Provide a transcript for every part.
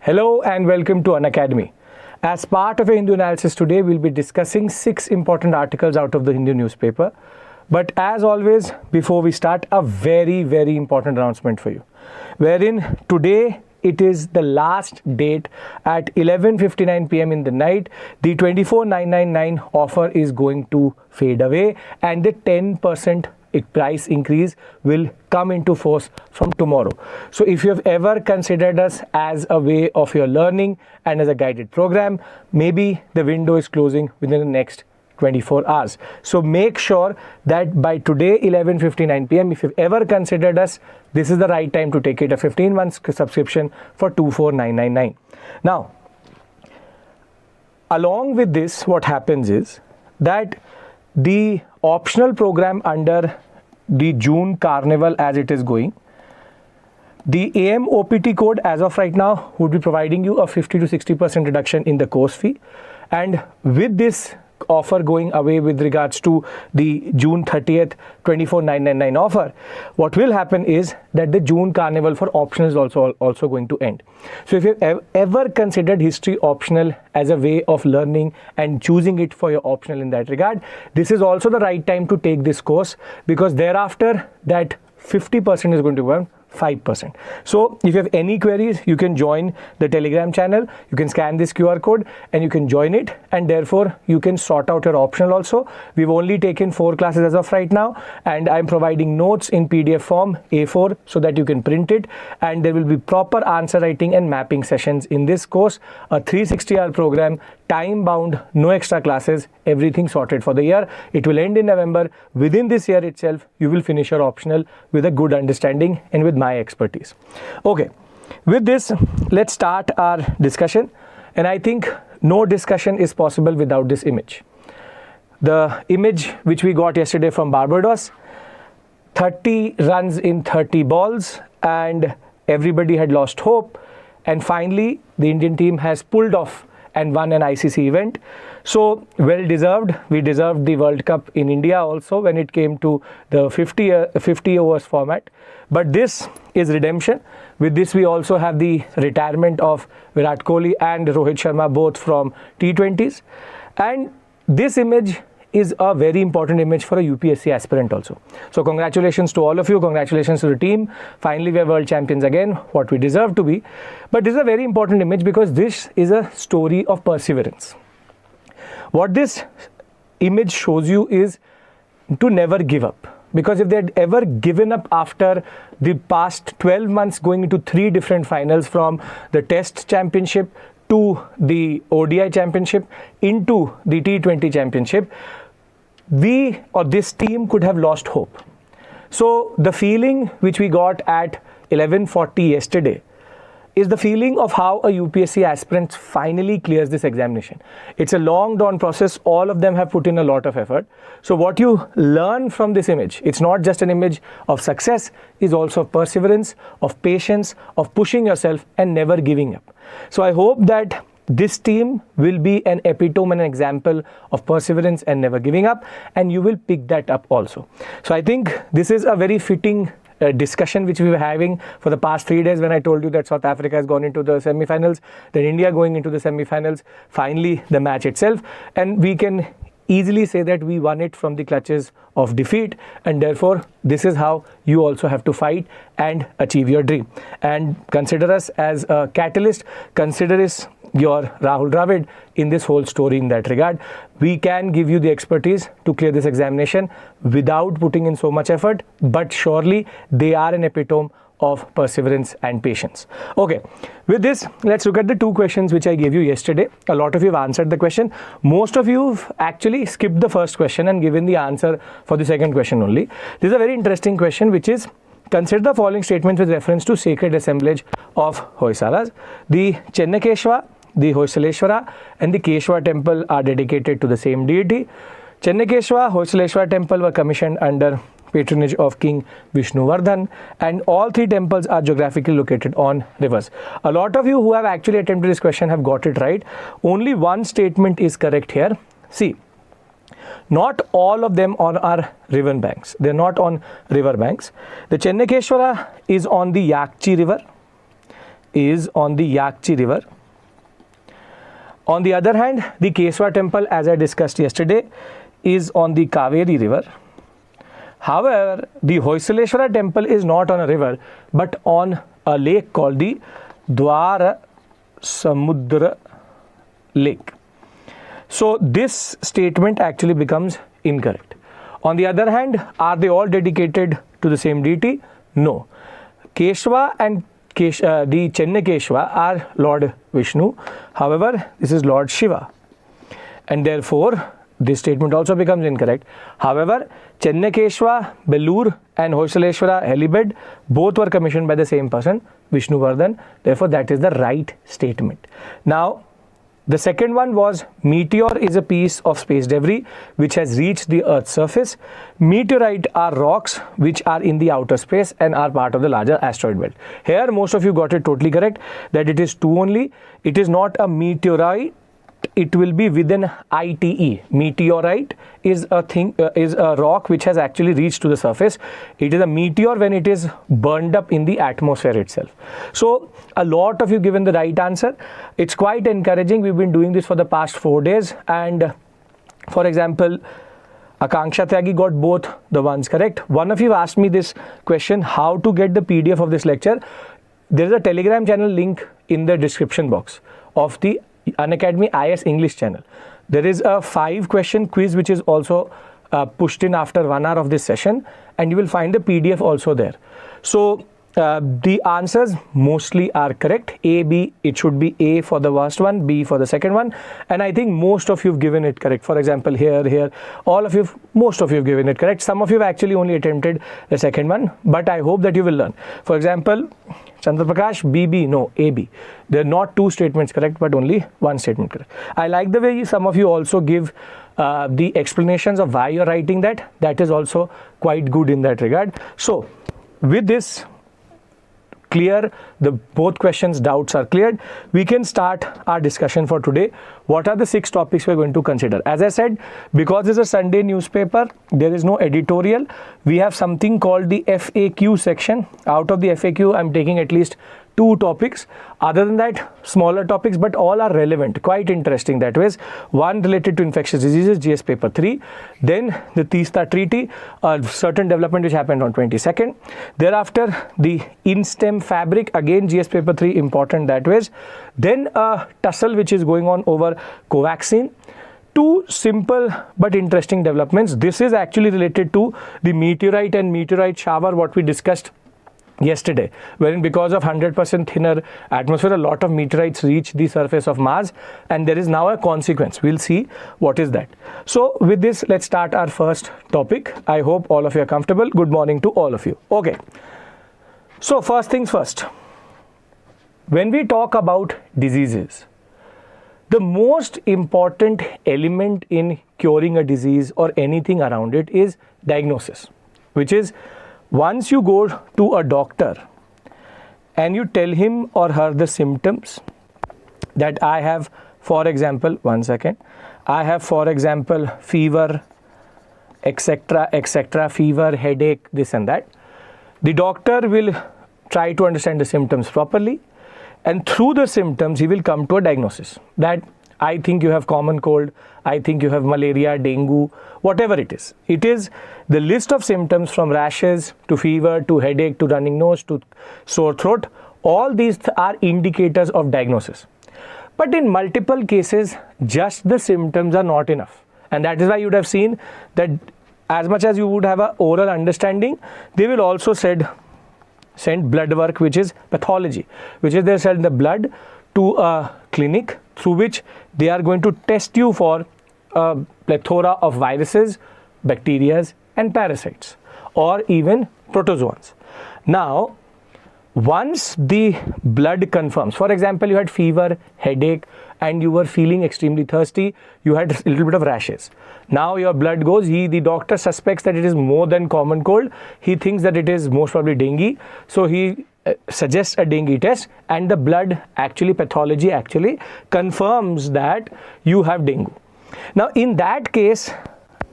Hello and welcome to Unacademy. As part of a Hindu analysis today, we'll be discussing 6 important articles out of the Hindu newspaper. But as always, before we start, a very important announcement for you. Wherein today it is the last date at 11:59 p.m. in the night. The 24,999 offer is going to fade away and the 10% price increase will come into force from tomorrow. So if you have ever considered us as a way of your learning and as a guided program, maybe the window is closing within the next 24 hours. So make sure that by today 11:59 p.m. if you've ever considered us, this is the right time to take it, a 15-month subscription for 24,999. Now, along with this, what happens is that the optional program under the June Carnival as it is going, the AM OPT code as of right now would be providing you a 50 to 60% reduction in the course fee. And with this offer going away with regards to the June 30th 24,999 offer, what will happen is that the June Carnival for optional is also going to end. So if you've ever considered history optional as a way of learning and choosing it for your optional in that regard, this is also the right time to take this course, because thereafter that 50% is going to become 5%. So if you have any queries, you can join the Telegram channel, you can scan this QR code and you can join it, and therefore you can sort out your optional also. We've only taken 4 classes as of right now, and I'm providing notes in PDF form A4 so that you can print it, and there will be proper answer writing and mapping sessions in this course, a 360-hour program, time bound, no extra classes, everything sorted for the year. It will end in November. Within this year itself, you will finish your optional with a good understanding and with my expertise. Okay, with this, let's start our discussion. And I think no discussion is possible without this image. The image which we got yesterday from Barbados, 30 runs in 30 balls, and everybody had lost hope. And finally, the Indian team has pulled off and won an ICC event. So well deserved. We deserved the World Cup in India also when it came to the 50 overs format. But this is redemption. With this, we also have the retirement of Virat Kohli and Rohit Sharma, both from T20s. And this image is a very important image for a UPSC aspirant also. So congratulations to all of you. Congratulations to the team. Finally, we are world champions again, what we deserve to be. But this is a very important image because this is a story of perseverance. What this image shows you is to never give up. Because if they had ever given up after the past 12 months going into 3 different finals, from the Test Championship to the ODI Championship into the T20 Championship, we or this team could have lost hope. So the feeling which we got at 11:40 yesterday is the feeling of how a UPSC aspirant finally clears this examination. It's a long dawn process. All of them have put in a lot of effort. So what you learn from this image, it's not just an image of success, is also of perseverance, of patience, of pushing yourself and never giving up. So I hope that this team will be an epitome and an example of perseverance and never giving up, and you will pick that up also. So I think this is a very fitting discussion which we were having for the past 3 days when I told you that South Africa has gone into the semi-finals, then India going into the semi-finals, finally the match itself, and we can easily say that we won it from the clutches of defeat, and therefore this is how you also have to fight and achieve your dream. And consider us as a catalyst, consider us your Rahul Dravid in this whole story in that regard. We can give you the expertise to clear this examination without putting in so much effort, but surely they are an epitome of perseverance and patience. Okay, with this, let's look at the 2 questions which I gave you yesterday. A lot of you have answered the question. Most of you have actually skipped the first question and given the answer for the second question only. This is a very interesting question, which is, consider the following statements with reference to sacred assemblage of Hoysalas. The Chennakeshwa, the Hoysaleshwara and the Keshwa temple are dedicated to the same deity. Chennakeshwa, Hoysaleshwara temple were commissioned under patronage of King Vishnuvardhan, and all 3 temples are geographically located on rivers. A lot of you who have actually attempted this question have got it right. Only one statement is correct here. See, not all of them are river banks. They're not on river banks. The Chennakeshwara is on the Yakchi river. is on the Yakchi river. On the other hand, the Keswa temple, as I discussed yesterday, is on the Kaveri river. However, the Hoysaleshwara temple is not on a river but on a lake called the Dwara Samudra lake. So this statement actually becomes incorrect. On the other hand, are they all dedicated to the same deity? No. Keshwa and the Chennakeshwa are Lord Vishnu. However, this is Lord Shiva. And therefore, this statement also becomes incorrect. However, Chennakeshwa, Belur and Hoysaleshwara helibed both were commissioned by the same person, Vishnuvardhan. Therefore, that is the right statement. Now, the second one was meteor is a piece of space debris which has reached the Earth's surface. Meteorite are rocks which are in the outer space and are part of the larger asteroid belt. Here, most of you got it totally correct that it is two only. It is not a meteorite. It will be within ITE. Meteorite is a rock which has actually reached to the surface. It is a meteor when it is burned up in the atmosphere itself. So a lot of you given the right answer. It's quite encouraging. We've been doing this for the past 4 days, and for example, Akanksha Tyagi got both the ones correct. One of you asked me this question, how to get the PDF of this lecture. There is a Telegram channel link in the description box of the Unacademy IS English channel. There is a 5-question quiz which is also pushed in after 1 hour of this session, and you will find the PDF also there. So the answers mostly are correct. A, B, it should be A for the first one, B for the second one, and I think most of you have given it correct. For example, here, all of you, most of you have given it correct. Some of you have actually only attempted the second one, but I hope that you will learn. For example, Chandraprakash, BB, no, AB. There are not 2 statements correct, but only 1 statement correct. I like the way some of you also give the explanations of why you're writing that. That is also quite good in that regard. So, with this clear, the both questions doubts are cleared, we can start our discussion for today. What are the 6 topics we're going to consider? As I said, because it's a Sunday newspaper, there is no editorial. We have something called the FAQ section. Out of the FAQ, I'm taking at least 2 topics. Other than that, smaller topics, but all are relevant, quite interesting that way. One related to infectious diseases, GS paper 3. Then the Teesta treaty, a certain development which happened on 22nd. Thereafter, the inStem fabric, again GS paper 3, important that way. Then a tussle which is going on over Covaxin. 2 simple but interesting developments. This is actually related to the meteorite and meteorite shower, what we discussed yesterday, wherein because of 100% thinner atmosphere, a lot of meteorites reach the surface of Mars, and there is now a consequence. We'll see what is that. So with this, let's start our first topic. I hope all of you are comfortable. Good morning to all of you. Okay. So first things first. When we talk about diseases, the most important element in curing a disease or anything around it is diagnosis, which is once you go to a doctor and you tell him or her the symptoms that I have, for example, I have, for example, fever, etc., fever, headache, this and that. The doctor will try to understand the symptoms properly, and through the symptoms, he will come to a diagnosis that I think you have common cold, I think you have malaria, dengue, whatever it is. It is the list of symptoms from rashes to fever to headache to running nose to sore throat. All these are indicators of diagnosis. But in multiple cases, just the symptoms are not enough. And that is why you would have seen that as much as you would have an oral understanding, they will also send blood work, which is pathology, which is they send the blood to a clinic through which they are going to test you for a plethora of viruses, bacteria and parasites, or even protozoans. Now, once the blood confirms, for example, you had fever, headache, and you were feeling extremely thirsty, you had a little bit of rashes. Now your blood goes, the doctor suspects that it is more than common cold. He thinks that it is most probably dengue. So he suggests a dengue test, and the blood pathology confirms that you have dengue. Now in that case,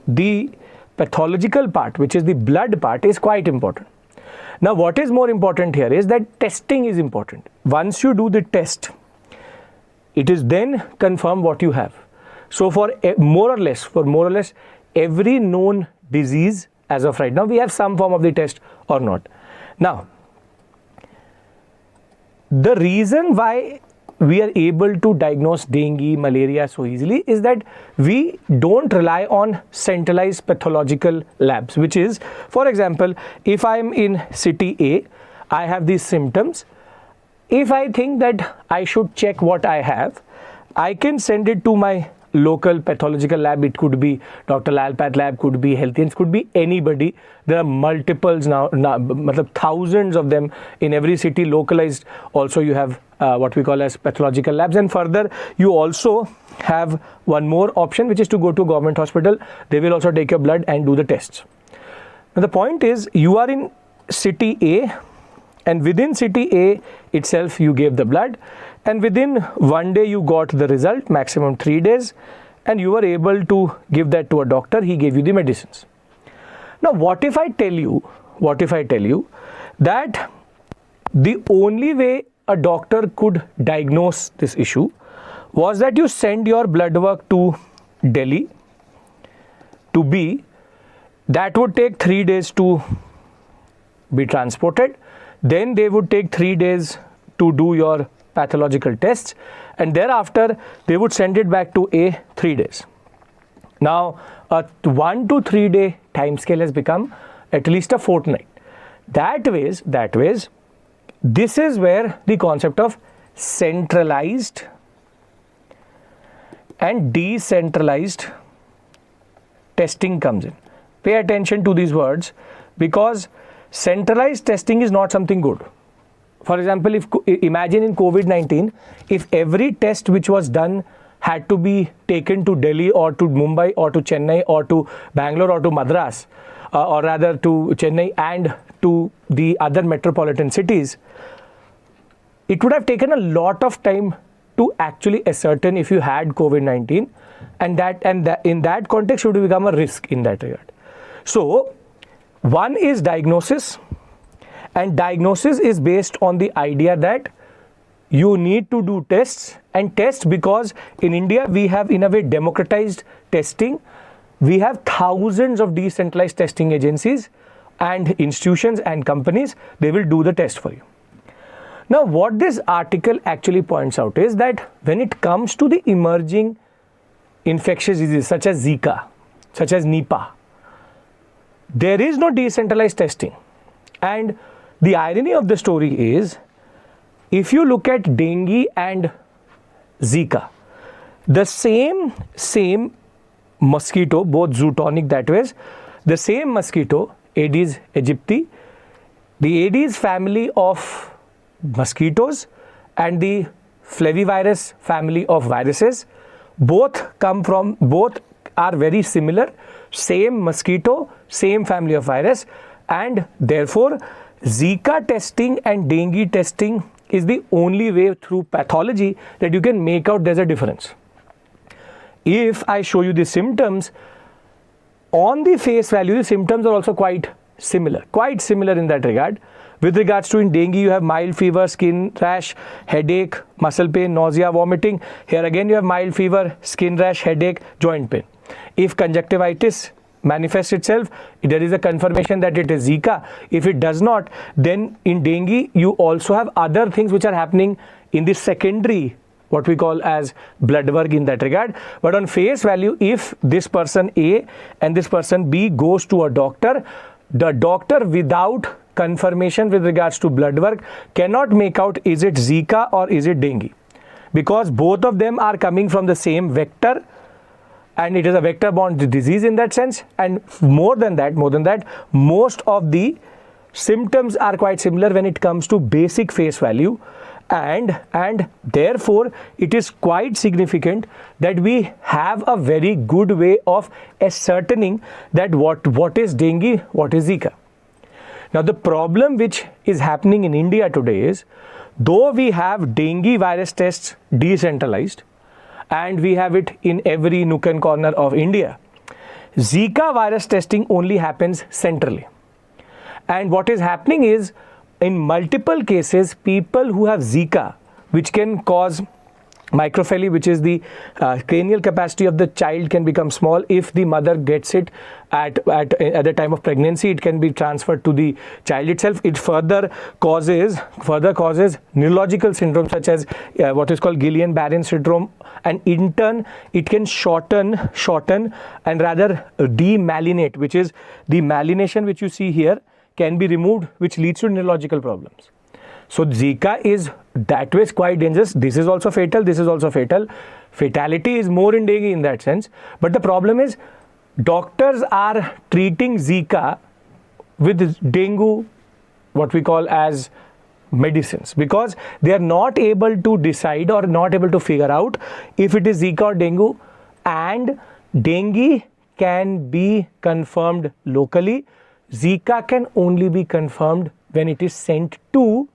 the pathological part, which is the blood part, is quite important. Now, what is more important here is that testing is important. Once you do the test, it is then confirmed what you have. So for more or less every known disease as of right now, we have some form of the test or not. Now, the reason why we are able to diagnose dengue, malaria so easily is that we don't rely on centralized pathological labs, which is, for example, if I am in city A, I have these symptoms. If I think that I should check what I have, I can send it to my local pathological lab. It could be Dr. Lalpath lab, could be Healthians, could be anybody. There are multiples now, thousands of them in every city, localized. Also, you have what we call as pathological labs, and further you also have one more option, which is to go to government hospital. They will also take your blood and do the tests. Now the point is, you are in city A, and within city A itself you gave the blood, and within one day you got the result, maximum 3 days, and you were able to give that to a doctor. He gave you the medicines. Now what if I tell you that the only way a doctor could diagnose this issue was that you send your blood work to Delhi, to B, that would take 3 days to be transported, then they would take 3 days to do your pathological tests, and thereafter they would send it back to A, 3 days. Now a 1 to 3 day time scale has become at least a fortnight. That ways, this is where the concept of centralized and decentralized testing comes in. Pay attention to these words, because centralized testing is not something good. For example, imagine in COVID-19, if every test which was done had to be taken to Delhi or to Mumbai or to Chennai or to Bangalore or to Madras, or rather to Chennai and to the other metropolitan cities, it would have taken a lot of time to actually ascertain if you had COVID-19, and in that context would become a risk in that regard. So one is diagnosis, and diagnosis is based on the idea that you need to do tests, and test, because in India we have in a way democratized testing. We have thousands of decentralized testing agencies and institutions and companies. They will do the test for you. Now what this article actually points out is that when it comes to the emerging infectious diseases such as Zika, such as Nipah, there is no decentralized testing. And the irony of the story is, if you look at dengue and Zika, the same mosquito, both zootonic, that is, the same mosquito, Aedes aegypti, the Aedes family of mosquitoes and the flavivirus family of viruses, both are very similar, same mosquito, same family of virus, and therefore Zika testing and dengue testing is the only way through pathology that you can make out there's a difference. If I show you the symptoms, on the face value, the symptoms are also quite similar in that regard. With regards to in dengue, you have mild fever, skin rash, headache, muscle pain, nausea, vomiting. Here again you have mild fever, skin rash, headache, joint pain. If conjunctivitis manifests itself, there is a confirmation that it is Zika. If it does not, then in dengue you also have other things which are happening in the secondary, what we call as blood work in that regard. But on face value, if this person A and this person B goes to a doctor, the doctor without confirmation with regards to blood work cannot make out is it Zika or is it dengue, because both of them are coming from the same vector, and it is a vector borne disease in that sense. And more than that, most of the symptoms are quite similar when it comes to basic face value, and therefore it is quite significant that we have a very good way of ascertaining that what is dengue, what is Zika. Now the problem which is happening in India today is, though we have dengue virus tests decentralized and we have it in every nook and corner of India, Zika virus testing only happens centrally. And what is happening is, in multiple cases, people who have Zika, which can cause microcephaly, which is the cranial capacity of the child can become small. If the mother gets it at the time of pregnancy, it can be transferred to the child itself. It further causes neurological syndrome such as what is called Guillain-Barré syndrome, and in turn it can shorten and rather demyelinate, which is the myelination which you see here can be removed, which leads to neurological problems. So Zika is that way quite dangerous. This is also fatal. This is also fatal. Fatality is more in dengue in that sense. But the problem is, doctors are treating Zika with dengue, what we call as medicines, because they are not able to decide or not able to figure out if it is Zika or dengue. And dengue can be confirmed locally. Zika can only be confirmed when it is sent to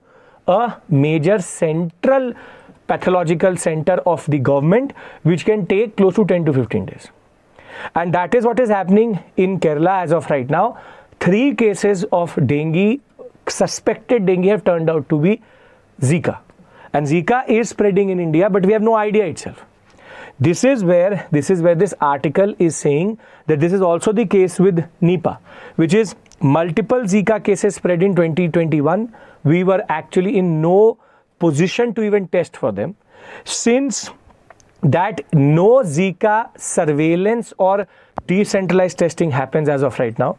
a major central pathological center of the government, which can take close to 10 to 15 days. And that is what is happening in Kerala as of right now. 3 cases of dengue, suspected dengue, have turned out to be Zika. And Zika is spreading in India, but we have no idea itself. This is where this article is saying that this is also the case with Nipah, which is multiple Zika cases spread in 2021. We were actually in no position to even test for them. Since that no Zika surveillance or decentralized testing happens as of right now.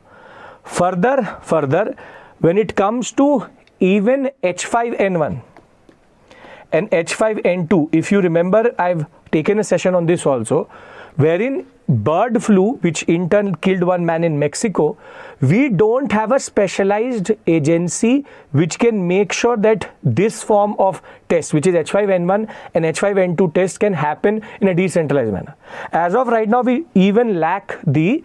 Further, when it comes to even H5N1 and H5N2, if you remember, I've taken a session on this also, wherein bird flu, which in turn killed one man in Mexico, we don't have a specialized agency which can make sure that this form of test, which is H5N1 and H5N2 test, can happen in a decentralized manner. As of right now, we even lack the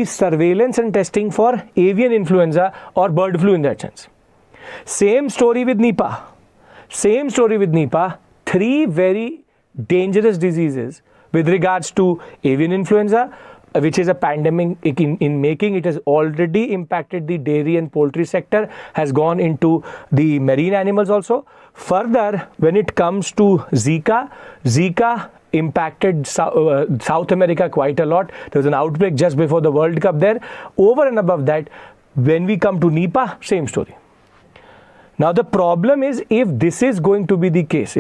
surveillance and testing for avian influenza or bird flu in that sense. Same story with Nipah. 3 very dangerous diseases with regards to avian influenza, which is a pandemic in making. It has already impacted the dairy and poultry sector, has gone into the marine animals also. Further, when it comes to Zika impacted South America quite a lot. There was an outbreak just before the World Cup there. Over and above that, when we come to Nipah, same story. Now the problem is, if this is going to be the case,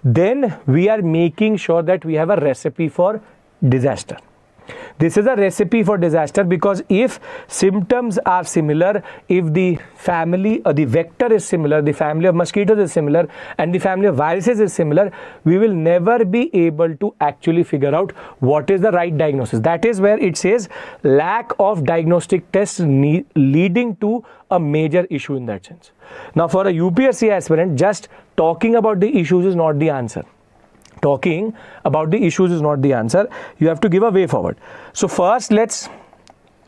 then we are making sure that we have a recipe for disaster. This is a recipe for disaster, because if symptoms are similar, if the family or the vector is similar, the family of mosquitoes is similar, and the family of viruses is similar, we will never be able to actually figure out what is the right diagnosis. That is where it says lack of diagnostic tests leading to a major issue in that sense. Now for a UPSC aspirant, just talking about the issues is not the answer. You have to give a way forward. So first, let's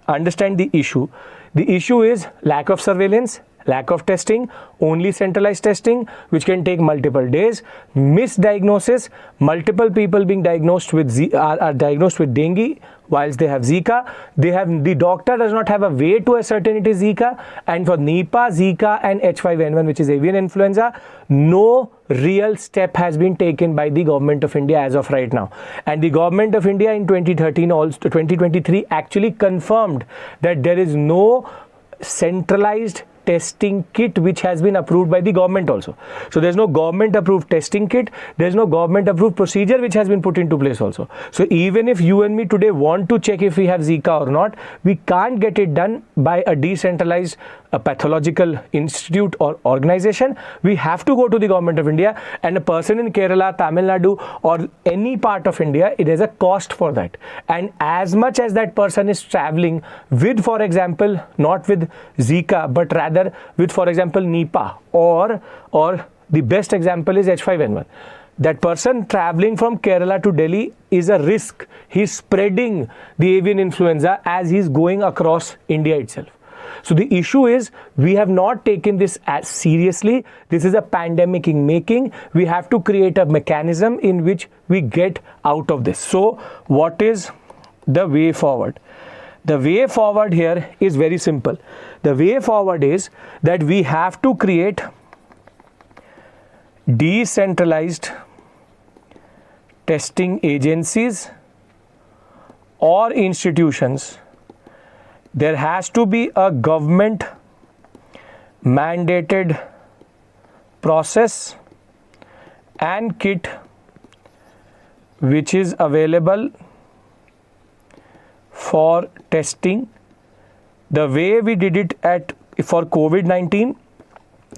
understand the issue. The issue is lack of surveillance, lack of testing, only centralized testing, which can take multiple days, misdiagnosis, multiple people being diagnosed with are diagnosed with dengue whilst they have Zika. The doctor does not have a way to ascertain it is Zika. And for Nipah, Zika and H5N1, which is avian influenza, no real step has been taken by the government of India as of right now. And the government of India in 2023 actually confirmed that there is no centralized testing kit which has been approved by the government also. So there's no government approved testing kit, there's no government approved procedure which has been put into place also. So even if you and me today want to check if we have Zika or not, we can't get it done by a decentralized pathological institute or organization. We have to go to the government of India, and a person in Kerala, Tamil Nadu or any part of India, it is a cost for that. And as much as that person is traveling with, for example, not with Zika, but rather with, for example, Nipah or the best example is H5N1. That person traveling from Kerala to Delhi is a risk. He's spreading the avian influenza as he's going across India itself. So the issue is, we have not taken this as seriously. This is a pandemic in making. We have to create a mechanism in which we get out of this. So what is the way forward? The way forward here is very simple. The way forward is that we have to create decentralized testing agencies or institutions. There has to be a government mandated process and kit which is available for testing. The way we did it for COVID-19,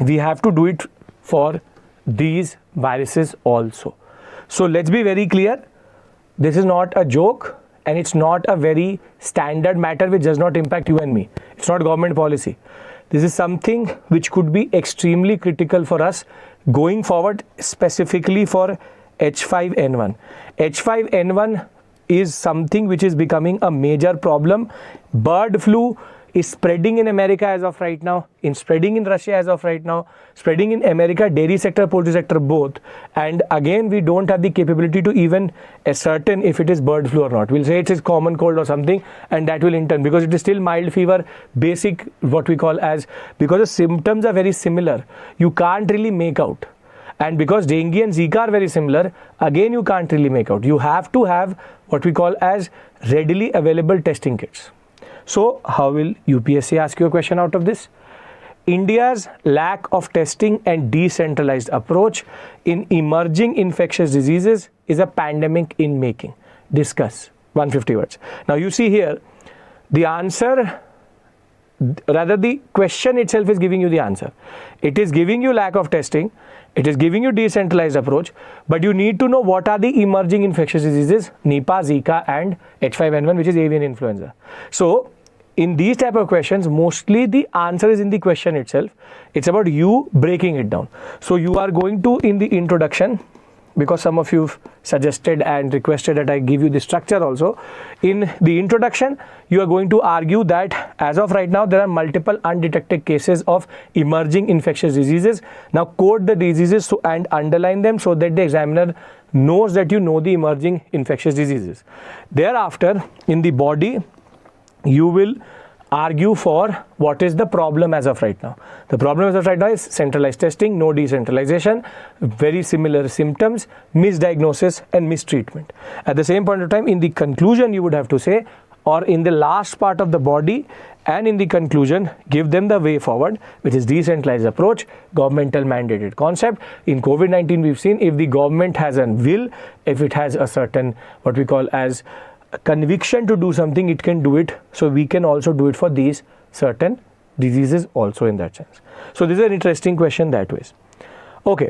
we have to do it for these viruses also. So let's be very clear, this is not a joke and it's not a very standard matter which does not impact you and me. It's not government policy. This is something which could be extremely critical for us going forward, specifically for H5N1. H5N1 is something which is becoming a major problem. Bird flu is spreading in America as of right now, spreading in Russia as of right now, spreading in America, dairy sector, poultry sector, both. And again, we don't have the capability to even ascertain if it is bird flu or not. We'll say it is common cold or something, and that will in turn, because it is still mild fever, basic, what we call as, because the symptoms are very similar, you can't really make out. And because dengue and Zika are very similar, again, you can't really make out. You have to have what we call as readily available testing kits. So how will UPSC ask you a question out of this? India's lack of testing and decentralized approach in emerging infectious diseases is a pandemic in making. Discuss. 150 words. Now you see here, the answer, rather the question itself is giving you the answer. It is giving you lack of testing. It is giving you decentralized approach, but you need to know what are the emerging infectious diseases, Nipah, Zika and H5N1, which is avian influenza. So in these type of questions, mostly the answer is in the question itself. It's about you breaking it down. So you are going to, in the introduction, because some of you suggested and requested that I give you the structure also. In the introduction, you are going to argue that as of right now, there are multiple undetected cases of emerging infectious diseases. Now code the diseases and underline them so that the examiner knows that you know the emerging infectious diseases. Thereafter, in the body, you will argue for what is the problem as of right now. The problem as of right now is centralized testing, no decentralization, very similar symptoms, misdiagnosis and mistreatment. At the same point of time, in the conclusion, you would have to say, or in the last part of the body and in the conclusion, give them the way forward, which is decentralized approach, governmental mandated concept. In COVID-19, we've seen if the government has a will, if it has a certain, what we call as conviction to do something, it can do it. So we can also do it for these certain diseases also in that sense. So this is an interesting question that way. Okay.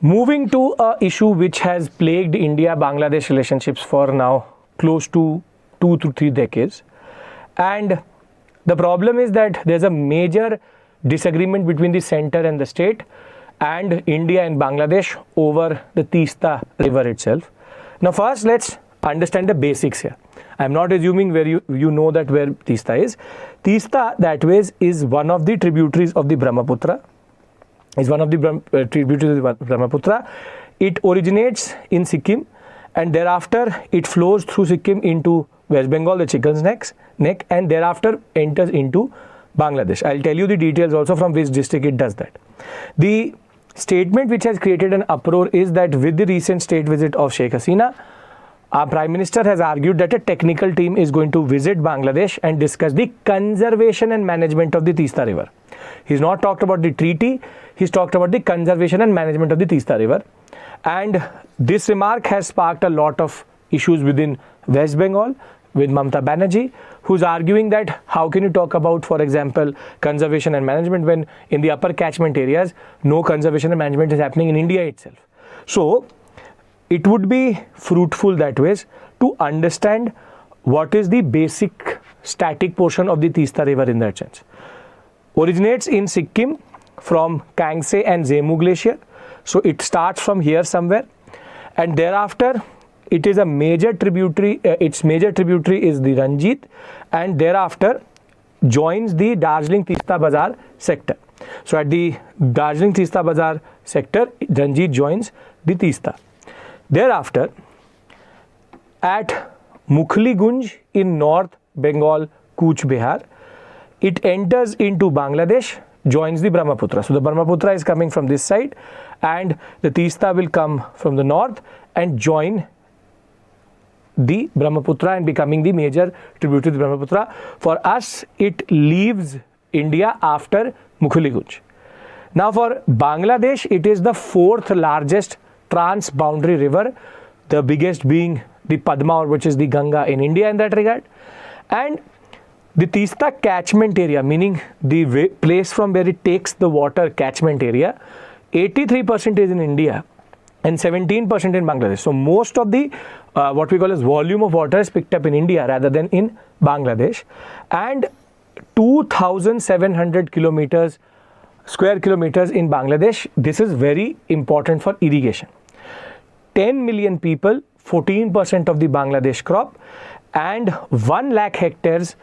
Moving to a issue which has plagued India-Bangladesh relationships for now close to 2 to 3 decades. And the problem is that there's a major disagreement between the center and the state and India and Bangladesh over the Teesta river itself. Now first let's understand the basics here. I'm not assuming where you know that where Teesta is. Teesta that way is one of the tributaries of the Brahmaputra. Is one of the tributaries of the Brahmaputra. It originates in Sikkim and thereafter it flows through Sikkim into West Bengal, the chicken's neck, and thereafter enters into Bangladesh. I'll tell you the details also from which district it does that. The statement which has created an uproar is that with the recent state visit of Sheikh Hasina, our Prime Minister has argued that a technical team is going to visit Bangladesh and discuss the conservation and management of the Teesta River. He's not talked about the treaty, he's talked about the conservation and management of the Teesta River. And this remark has sparked a lot of issues within West Bengal with Mamata Banerjee, who's arguing that how can you talk about, for example, conservation and management when in the upper catchment areas, no conservation and management is happening in India itself. So it would be fruitful that way to understand what is the basic static portion of the Teesta River in that sense. Originates in Sikkim from Kangse and Zemu Glacier. So it starts from here somewhere and thereafter it is a major tributary, its major tributary is the Ranjit and thereafter joins the Darjeeling Teesta Bazar sector. So at the Darjeeling Teesta Bazar sector, Ranjit joins the Teesta. Thereafter, at Mukhligunj in North Bengal, Cooch Behar. It enters into Bangladesh, joins the Brahmaputra. So the Brahmaputra is coming from this side and the Teesta will come from the north and join the Brahmaputra and becoming the major tributary to the Brahmaputra. For us, it leaves India after Mukhligunj. Now for Bangladesh, it is the fourth largest trans-boundary river, the biggest being the Padma, which is the Ganga in India in that regard. And the Teesta catchment area, meaning the place from where it takes the water catchment area, 83% is in India and 17% in Bangladesh. So most of the what we call as volume of water is picked up in India rather than in Bangladesh. And 2,700 square kilometers in Bangladesh. This is very important for irrigation. 10 million people, 14% of the Bangladesh crop, and 1 lakh hectares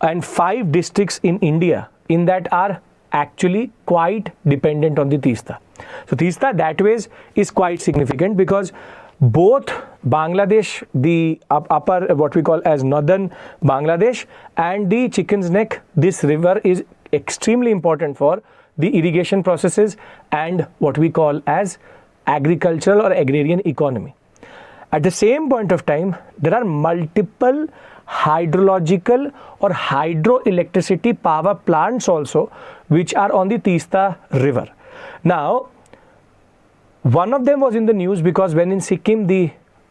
and 5 districts in India in that are actually quite dependent on the Teesta. So Teesta that ways is quite significant because both Bangladesh, the upper what we call as northern Bangladesh, and the Chicken's Neck, this river is extremely important for the irrigation processes and what we call as agricultural or agrarian economy. At the same point of time, there are multiple hydrological or hydroelectricity power plants also which are on the Teesta river. Now, one of them was in the news because when in Sikkim the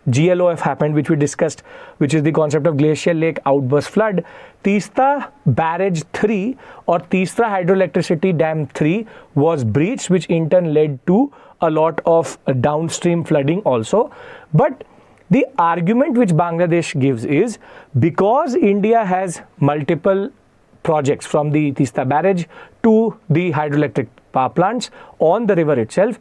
GLOF happened, which we discussed, which is the concept of glacial lake outburst flood, Teesta Barrage 3 or Teesta Hydroelectricity Dam 3 was breached, which in turn led to a lot of downstream flooding also. But the argument which Bangladesh gives is because India has multiple projects from the Teesta Barrage to the hydroelectric power plants on the river itself,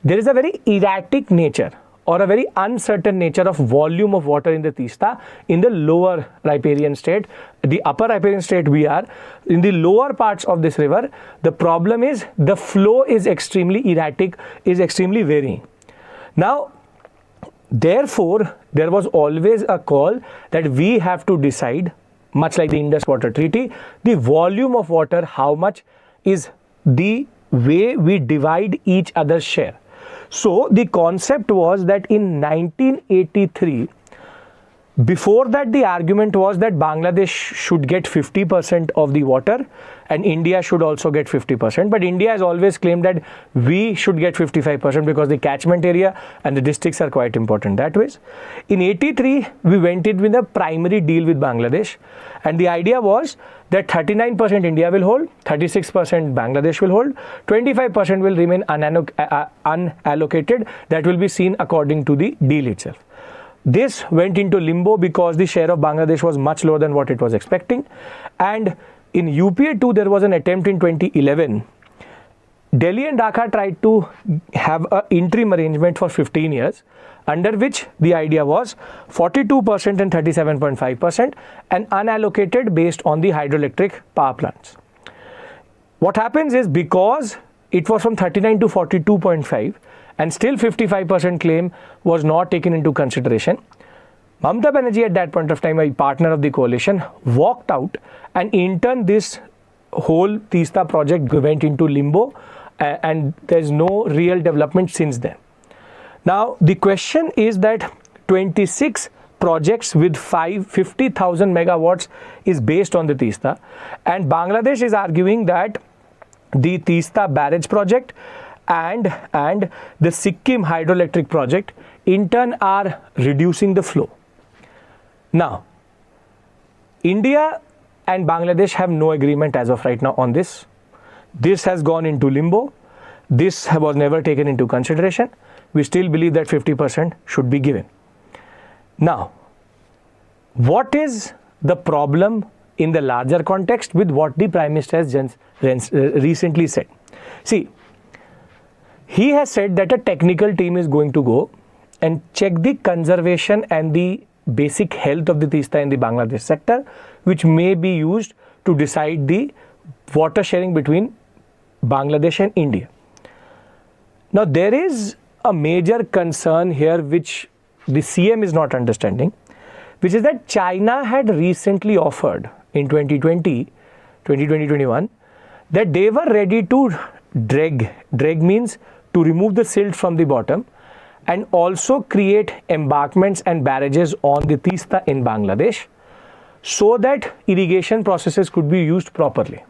there is a very erratic nature or a very uncertain nature of volume of water in the Teesta in the lower riparian state. The upper riparian state we are, in the lower parts of this river, the problem is the flow is extremely erratic, is extremely varying. Now, therefore, there was always a call that we have to decide, much like the Indus Water Treaty, the volume of water, how much is the way we divide each other's share. So the concept was that in 1983, before that the argument was that Bangladesh should get 50% of the water and India should also get 50%. But India has always claimed that we should get 55% because the catchment area and the districts are quite important that ways. In 83, we went in with a primary deal with Bangladesh, and the idea was that 39% India will hold, 36% Bangladesh will hold, 25% will remain unallocated. That will be seen according to the deal itself. This went into limbo because the share of Bangladesh was much lower than what it was expecting. And in UPA 2, there was an attempt in 2011. Delhi and Dhaka tried to have an interim arrangement for 15 years, under which the idea was 42% and 37.5% and unallocated based on the hydroelectric power plants. What happens is because it was from 39 to 42.5 and still 55% claim was not taken into consideration, Mamata Banerjee at that point of time, a partner of the coalition, walked out, and in turn this whole Teesta project went into limbo and there's no real development since then. Now the question is that 26 projects with 50,000 megawatts is based on the Teesta, and Bangladesh is arguing that the Teesta Barrage project and the Sikkim hydroelectric project in turn are reducing the flow. Now, India and Bangladesh have no agreement as of right now on this. This has gone into limbo. This was never taken into consideration. We still believe that 50% should be given. Now, what is the problem in the larger context with what the Prime Minister has recently said? See, he has said that a technical team is going to go and check the conservation and the basic health of the Teesta in the Bangladesh sector, which may be used to decide the water sharing between Bangladesh and India. Now, there is a major concern here which the CM is not understanding, which is that China had recently offered in 2021, that they were ready to drag means to remove the silt from the bottom and also create embankments and barrages on the Teesta in Bangladesh so that irrigation processes could be used properly.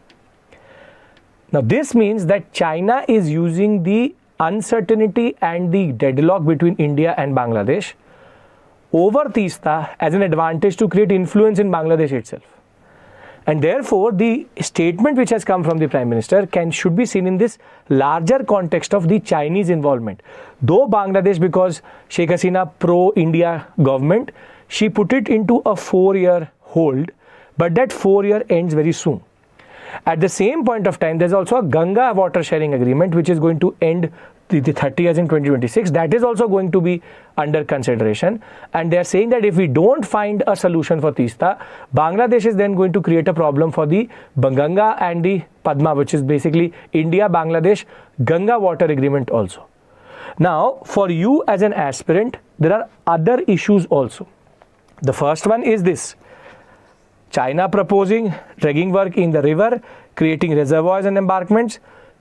Now this means that China is using the uncertainty and the deadlock between India and Bangladesh over Teesta as an advantage to create influence in Bangladesh itself. And therefore, the statement which has come from the Prime Minister should be seen in this larger context of the Chinese involvement. Though Bangladesh, because Sheikh Hasina pro-India government, she put it into a 4-year hold, but that 4-year ends very soon. At the same point of time, there's also a Ganga water sharing agreement which is going to end the 30 years in 2026. That is also going to be under consideration, and they are saying that if we don't find a solution for Teesta, Bangladesh is then going to create a problem for the Ganga and the Padma, which is basically India-Bangladesh Ganga water agreement also. Now, for you as an aspirant, there are other issues also. The first one is this: China proposing dredging work in the river, creating reservoirs and embankments.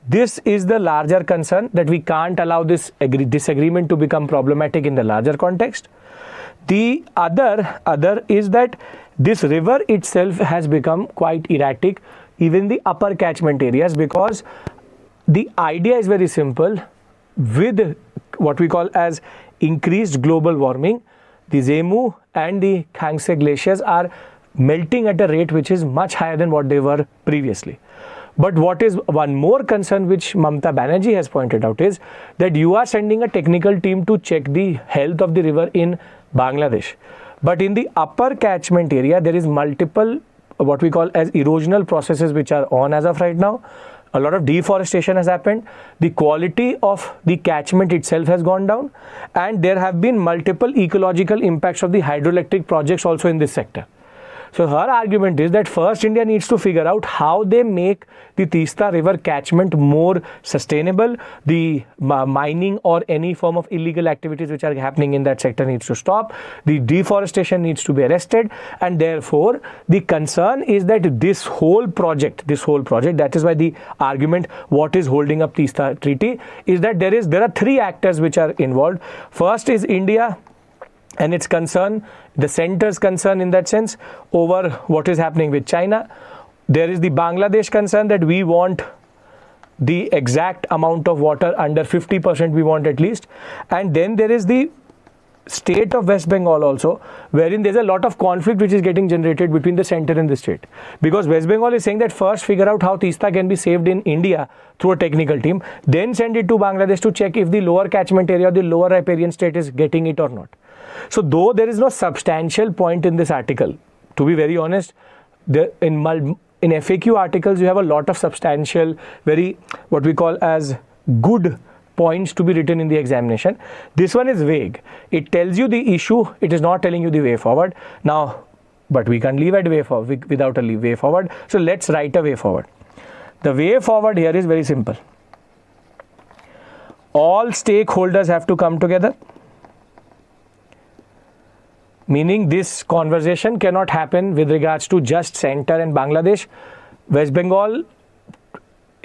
This is the larger concern, that we can't allow this disagreement to become problematic in the larger context. The other is that this river itself has become quite erratic, even the upper catchment areas, because the idea is very simple. With what we call as increased global warming, the Zemu and the Yangtze glaciers are melting at a rate which is much higher than what they were previously. But what is one more concern which Mamata Banerjee has pointed out is that you are sending a technical team to check the health of the river in Bangladesh. But in the upper catchment area, there is multiple what we call as erosional processes which are on as of right now. A lot of deforestation has happened. The quality of the catchment itself has gone down. And there have been multiple ecological impacts of the hydroelectric projects also in this sector. So her argument is that first India needs to figure out how they make the Teesta river catchment more sustainable. The mining or any form of illegal activities which are happening in that sector needs to stop. The deforestation needs to be arrested, and therefore the concern is that this whole project, that is why the argument what is holding up Teesta treaty is that there are 3 actors which are involved. First is India and its concern, the center's concern in that sense over what is happening with China. There is the Bangladesh concern that we want the exact amount of water, under 50% we want at least. And then there is the state of West Bengal also, wherein there's a lot of conflict which is getting generated between the center and the state. Because West Bengal is saying that first figure out how Teesta can be saved in India through a technical team, then send it to Bangladesh to check if the lower catchment area, the lower riparian state is getting it or not. So though there is no substantial point in this article, to be very honest, in FAQ articles you have a lot of substantial, very what we call as good points to be written in the examination. This one is vague. It tells you the issue, it is not telling you the way forward. Now, but we can't leave at way forward without a way forward. So let's write a way forward. The way forward here is very simple. All stakeholders have to come together. Meaning this conversation cannot happen with regards to just center and Bangladesh. West Bengal,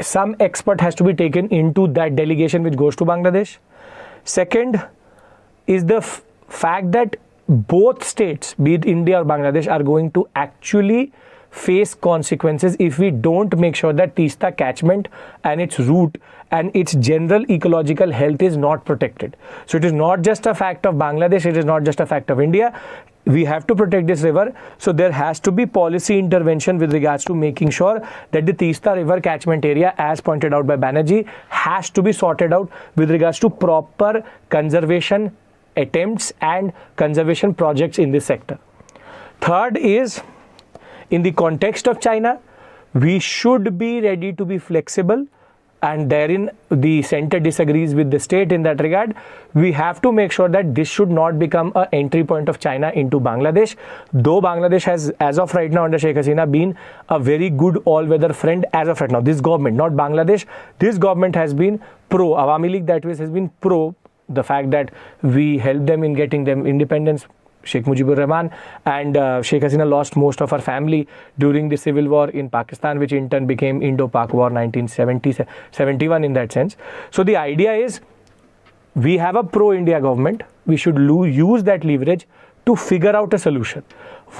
some expert has to be taken into that delegation which goes to Bangladesh. Second is the fact that both states, be it India or Bangladesh, are going to actually face consequences if we don't make sure that Teesta catchment and its route and its general ecological health is not protected. So it is not just a fact of Bangladesh, it is not just a fact of India. We have to protect this river. So there has to be policy intervention with regards to making sure that the Teesta river catchment area, as pointed out by Banerjee, has to be sorted out with regards to proper conservation attempts and conservation projects in this sector. Third is, in the context of China, we should be ready to be flexible, and therein the center disagrees with the state in that regard. We have to make sure that this should not become an entry point of China into Bangladesh. Though Bangladesh has, as of right now under Sheikh Hasina, been a very good all-weather friend as of right now. This government, not Bangladesh, this government has been pro, Awami League that way has been pro the fact that we help them in getting them independence. Sheikh Mujibur Rahman and Sheikh Hasina lost most of her family during the civil war in Pakistan, which in turn became Indo-Pak War 1971 in that sense. So the idea is, we have a pro-India government. We should use that leverage to figure out a solution.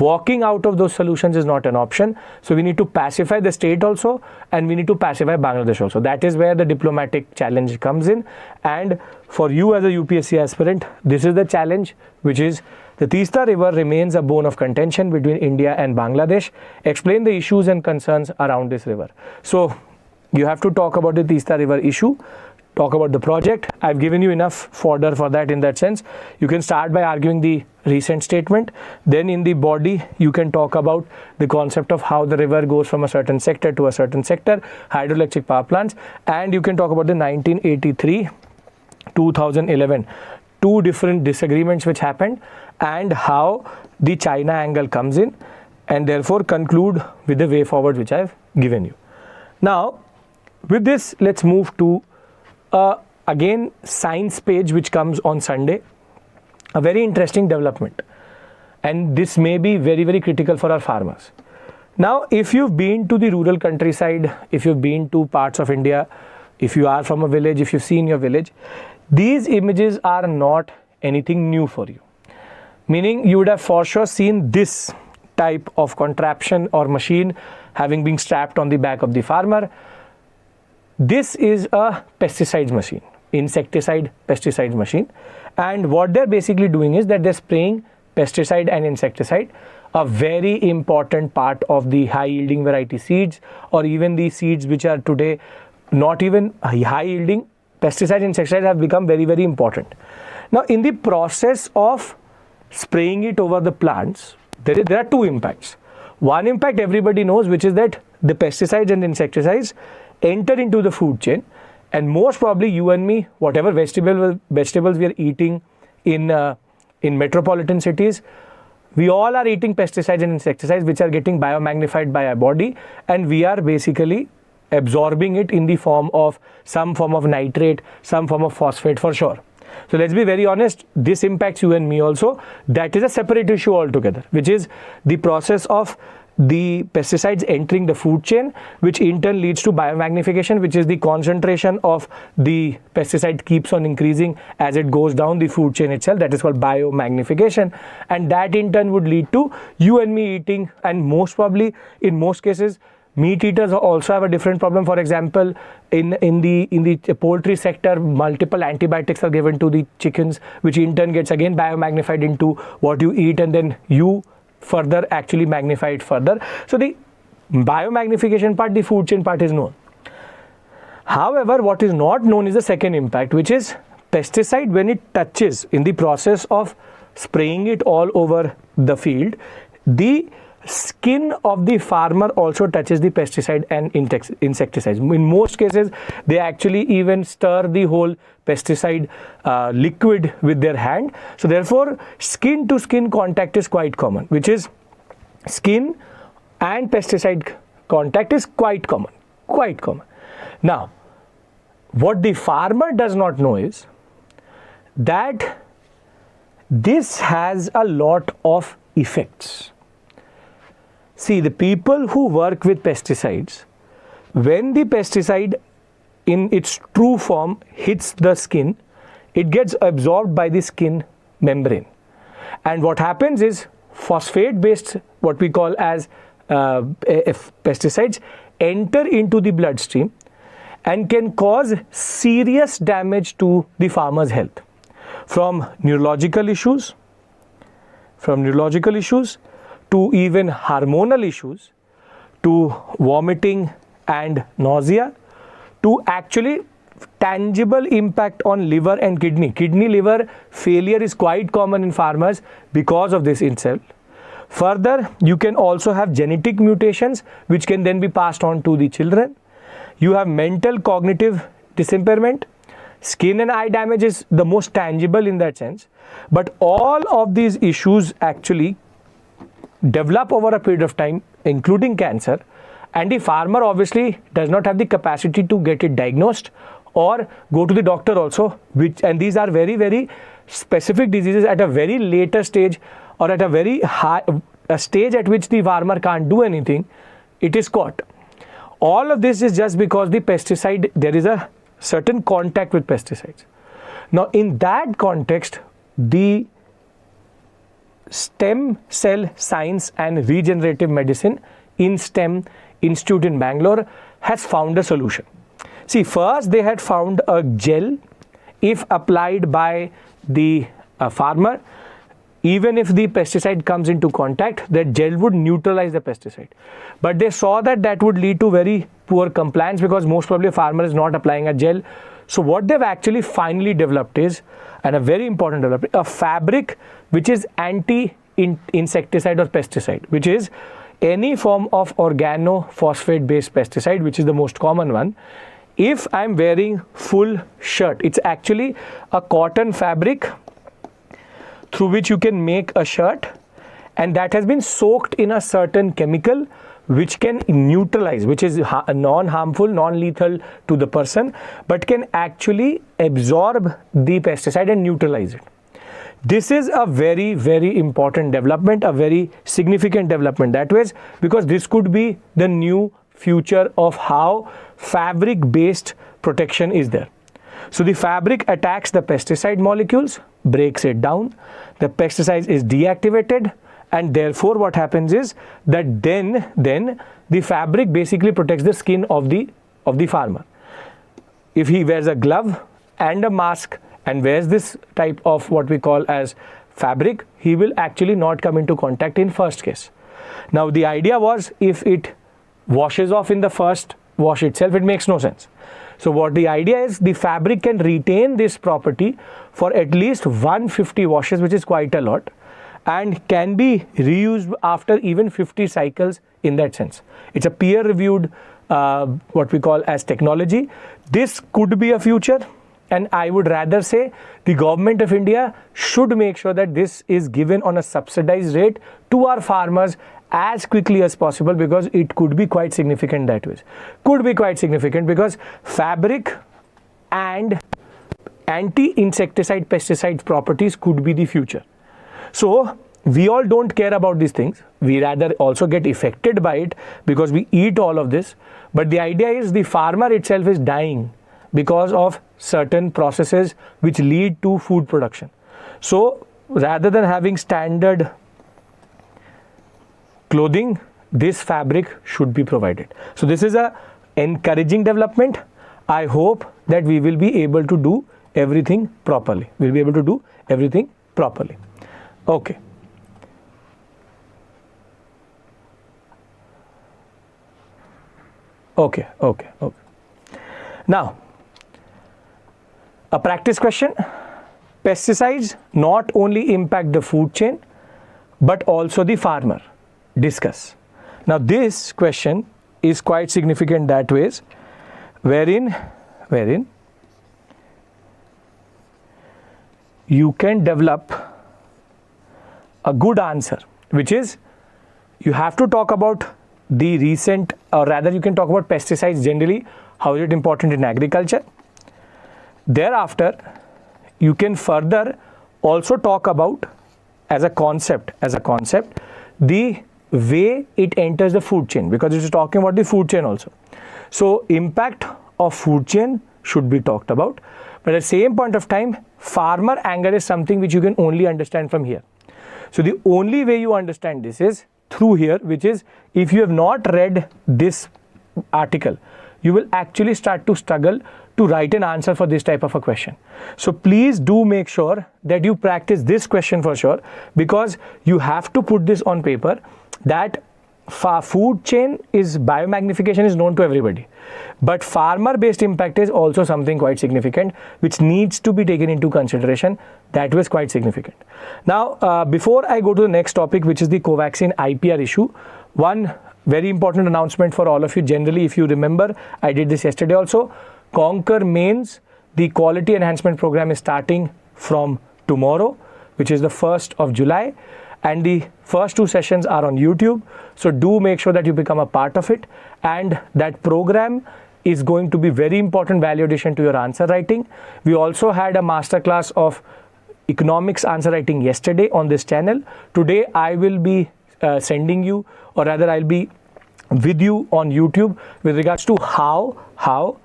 Walking out of those solutions is not an option. So we need to pacify the state also, and we need to pacify Bangladesh also. That is where the diplomatic challenge comes in. And for you as a UPSC aspirant, this is the challenge, which is the Teesta River remains a bone of contention between India and Bangladesh. Explain the issues and concerns around this river. So you have to talk about the Teesta River issue. Talk about the project. I've given you enough fodder for that in that sense. You can start by arguing the recent statement. Then in the body, you can talk about the concept of how the river goes from a certain sector to a certain sector, hydroelectric power plants, and you can talk about the 1983-2011, two different disagreements which happened, and how the China angle comes in, and therefore conclude with the way forward which I've given you. Now, with this, let's move to again science page which comes on Sunday. A very interesting development, and this may be very, very critical for our farmers. Now, if you've been to the rural countryside, if you've been to parts of India, if you are from a village, if you've seen your village, these images are not anything new for you. Meaning, you would have for sure seen this type of contraption or machine having been strapped on the back of the farmer. This is a pesticides machine, insecticide pesticides machine, and what they're basically doing is that they're spraying pesticide and insecticide, a very important part of the high yielding variety seeds, or even the seeds which are today not even high yielding. Pesticides and insecticides have become very, very important. Now, in the process of spraying it over the plants, there are two impacts. One impact everybody knows, which is that the pesticides and insecticides enter into the food chain, and most probably you and me, whatever vegetables we are eating in metropolitan cities, we all are eating pesticides and insecticides which are getting biomagnified by our body, and we are basically absorbing it in the form of some form of nitrate, some form of phosphate for sure. So let's be very honest, this impacts you and me also. That is a separate issue altogether, which is the process of the pesticides entering the food chain, which in turn leads to biomagnification, which is the concentration of the pesticide keeps on increasing as it goes down the food chain itself. That is called biomagnification, and that in turn would lead to you and me eating, and most probably in most cases meat eaters also have a different problem. For example, in the poultry sector, multiple antibiotics are given to the chickens, which in turn gets again biomagnified into what you eat, and then you further actually magnify it further. So the biomagnification part, the food chain part is known. However, what is not known is the second impact, which is pesticide when it touches in the process of spraying it all over the field, the skin of the farmer also touches the pesticide and insecticides. In most cases, they actually even stir the whole pesticide liquid with their hand. So therefore, skin to skin contact is quite common, which is skin and pesticide contact is quite common. Now, what the farmer does not know is that this has a lot of effects. See, the people who work with pesticides, when the pesticide in its true form hits the skin, it gets absorbed by the skin membrane. And what happens is phosphate-based, what we call as pesticides, enter into the bloodstream and can cause serious damage to the farmer's health. From neurological issues, to even hormonal issues, to vomiting and nausea, to actually tangible impact on liver and kidney. Kidney liver failure is quite common in farmers because of this itself. Further, you can also have genetic mutations which can then be passed on to the children. You have mental cognitive disimpairment. Skin and eye damage is the most tangible in that sense. But all of these issues actually develop over a period of time, including cancer, and the farmer obviously does not have the capacity to get it diagnosed or go to the doctor also, and these are very, very specific diseases at a very later stage or at a very high a stage at which the farmer can't do anything, it is caught. All of this is just because the pesticide, there is a certain contact with pesticides. Now in that context, the Stem Cell Science and Regenerative Medicine inStem Institute in Bangalore has found a solution. See, first they had found a gel. If applied by the farmer, even if the pesticide comes into contact, that gel would neutralize the pesticide. But they saw that that would lead to very poor compliance, because most probably a farmer is not applying a gel. So what they've actually finally developed is, and a very important development, a fabric which is anti-insecticide or pesticide, which is any form of organophosphate based pesticide, which is the most common one. If I'm wearing full shirt, it's actually a cotton fabric through which you can make a shirt, and that has been soaked in a certain chemical which can neutralize, which is non-harmful, non-lethal to the person, but can actually absorb the pesticide and neutralize it. This is a very, very important development, a very significant development that way, because this could be the new future of how fabric-based protection is there. So the fabric attacks the pesticide molecules, breaks it down, the pesticide is deactivated, and therefore what happens is that then the fabric basically protects the skin of the farmer. If he wears a glove and a mask and wears this type of what we call as fabric, he will actually not come into contact in first case. Now the idea was, if it washes off in the first wash itself, it makes no sense. So what the idea is, the fabric can retain this property for at least 150 washes, which is quite a lot, and can be reused after even 50 cycles in that sense. It's a peer-reviewed what we call as technology. This could be a future, and I would rather say the government of India should make sure that this is given on a subsidized rate to our farmers as quickly as possible, because it could be quite significant that way. Could be quite significant because fabric and anti-insecticide pesticide properties could be the future. So we all don't care about these things. We rather also get affected by it because we eat all of this. But the idea is the farmer itself is dying because of certain processes which lead to food production. So rather than having standard clothing, this fabric should be provided. So this is a encouraging development. I hope that we will be able to do everything properly. We'll be able to do everything properly. Okay. Okay. Now, a practice question. Pesticides not only impact the food chain, but also the farmer. Discuss. Now this question is quite significant that ways, wherein you can develop a good answer, which is you have to talk about the recent, or rather you can talk about pesticides generally, how is it important in agriculture. Thereafter you can further also talk about as a concept the way it enters the food chain, because it is talking about the food chain also. So impact of food chain should be talked about, but at the same point of time, farmer angle is something which you can only understand from here. So the only way you understand this is through here, which is, if you have not read this article, you will actually start to struggle to write an answer for this type of a question. So please do make sure that you practice this question for sure, because you have to put this on paper, that food chain is biomagnification is known to everybody, but farmer based impact is also something quite significant which needs to be taken into consideration. That was quite significant. Now before I go to the next topic, which is the Covaxin IPR issue, one very important announcement for all of you. Generally, if you remember, I did this yesterday also. Conquer Mains, the quality enhancement program, is starting from tomorrow, which is the 1st of July. And the first 2 sessions are on YouTube. So do make sure that you become a part of it. And that program is going to be very important value addition to your answer writing. We also had a masterclass of economics answer writing yesterday on this channel. Today I will be sending you, or rather I'll be with you on YouTube with regards to how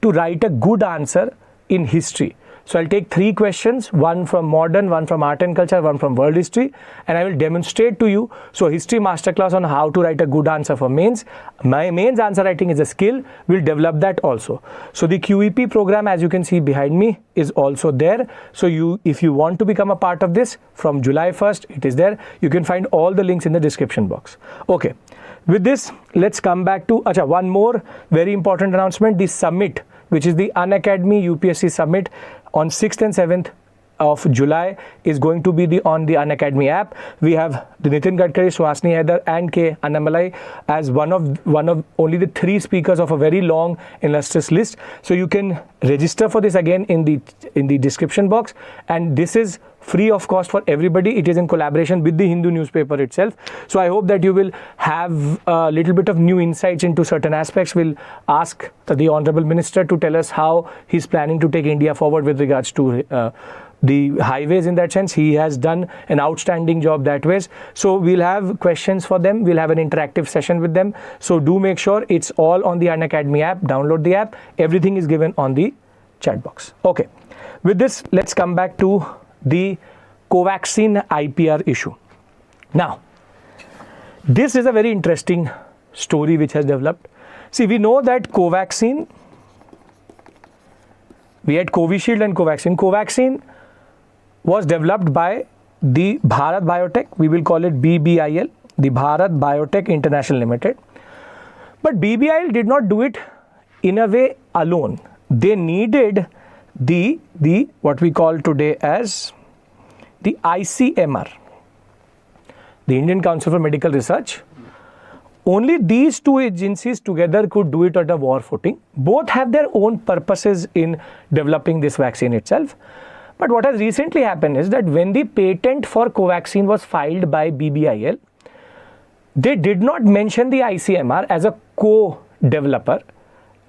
to write a good answer in history. So I'll take 3 questions, one from modern, one from art and culture, one from world history, and I will demonstrate to you. So history masterclass on how to write a good answer for mains. My mains answer writing is a skill. We'll develop that also. So the QEP program, as you can see behind me, is also there. So if you want to become a part of this from July 1st, it is there. You can find all the links in the description box. Okay. With this, let's come back to one more very important announcement. The summit, which is the Unacademy UPSC summit on 6th and 7th of July, is going to be on the Unacademy app. We have the Nitin Gadkari, Swasni Haider and K. Annamalai as one of only the 3 speakers of a very long illustrious list. So you can register for this again in the description box, and this is free of cost for everybody. It is in collaboration with the Hindu newspaper itself. So I hope that you will have a little bit of new insights into certain aspects. We'll ask the Honorable Minister to tell us how he's planning to take India forward with regards to the highways. In that sense, he has done an outstanding job that way. So we'll have questions for them. We'll have an interactive session with them. So do make sure it's all on the Unacademy app. Download the app. Everything is given on the chat box. Okay. With this, let's come back to the Covaxin IPR issue. Now, this is a very interesting story which has developed. See, we know that Covaxin, we had Covishield and Covaxin. Covaxin was developed by the Bharat Biotech, we will call it BBIL, the Bharat Biotech International Limited. But BBIL did not do it in a way alone. They needed the what we call today as the ICMR, the Indian Council for Medical Research. Only these 2 agencies together could do it at a war footing. Both have their own purposes in developing this vaccine itself. But what has recently happened is that when the patent for Covaxin was filed by BBIL, they did not mention the ICMR as a co-developer,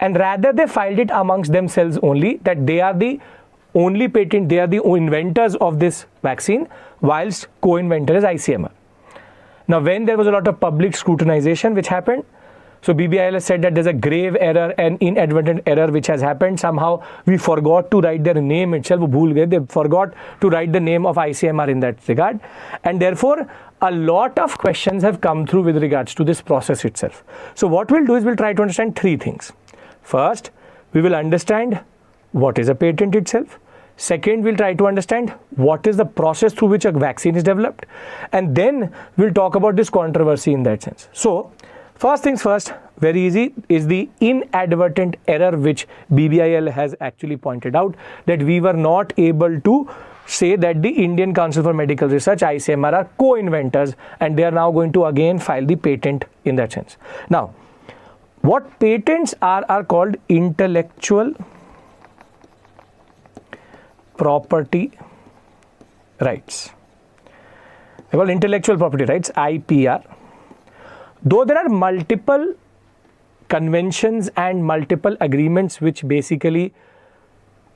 and rather they filed it amongst themselves only, that they are the only patent, they are the inventors of this vaccine, whilst co-inventor is ICMR. Now, when there was a lot of public scrutinization which happened, so BBIL has said that there's a grave error, an inadvertent error which has happened. Somehow we forgot to write their name itself. They forgot to write the name of ICMR in that regard. And therefore, a lot of questions have come through with regards to this process itself. So what we'll do is we'll try to understand 3 things. First, we will understand what is a patent itself. Second, we'll try to understand what is the process through which a vaccine is developed. And then we'll talk about this controversy in that sense. So, first things first, very easy, is the inadvertent error which BBIL has actually pointed out, that we were not able to say that the Indian Council for Medical Research, ICMR, are co-inventors, and they are now going to again file the patent in that sense. Now, what patents are called intellectual property rights. They're called intellectual property rights, IPR. Though there are multiple conventions and multiple agreements which basically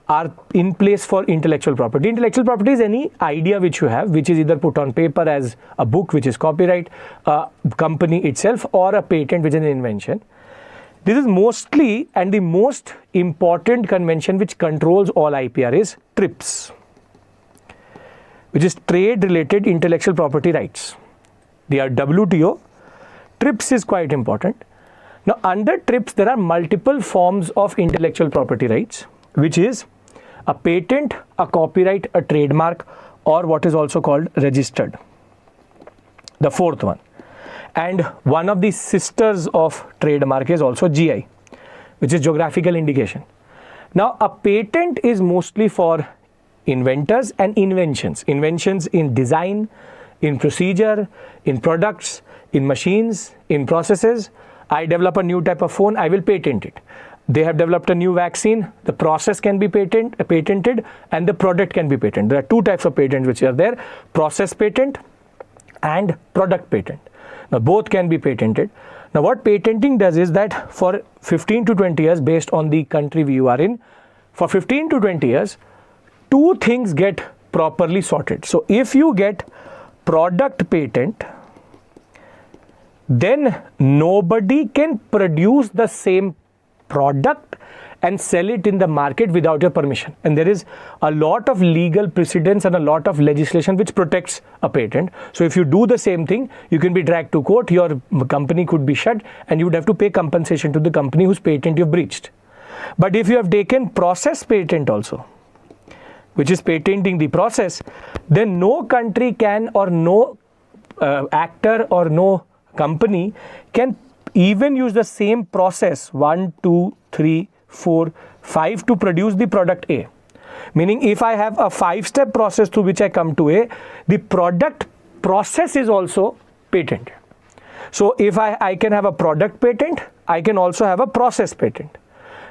are in place for intellectual property. Intellectual property is any idea which you have, which is either put on paper as a book, which is copyright, a company itself, or a patent, which is an invention. This is mostly, and the most important convention which controls all IPR is TRIPS, which is Trade Related Intellectual Property Rights. They are WTO. TRIPS is quite important. Now, under TRIPS, there are multiple forms of intellectual property rights, which is a patent, a copyright, a trademark, or what is also called registered. The 4th one. And one of the sisters of trademark is also GI, which is geographical indication. Now, a patent is mostly for inventors and inventions. Inventions in design, in procedure, in products, in machines, in processes. I develop a new type of phone, I will patent it. They have developed a new vaccine, the process can be patented, and the product can be patented. There are 2 types of patents which are there, process patent and product patent. Now, both can be patented. Now, what patenting does is that for 15 to 20 years, based on the country you are in, for 15 to 20 years, 2 things get properly sorted. So if you get product patent, then nobody can produce the same product and sell it in the market without your permission. And there is a lot of legal precedents and a lot of legislation which protects a patent. So if you do the same thing, you can be dragged to court, your company could be shut, and you would have to pay compensation to the company whose patent you've breached. But if you have taken process patent also, which is patenting the process, then no country can, or no actor or no company can even use the same process 1, 2, 3, 4, 5 to produce the product A. Meaning if I have a 5-step process through which I come to A, the product process is also patented. So if I can have a product patent, I can also have a process patent.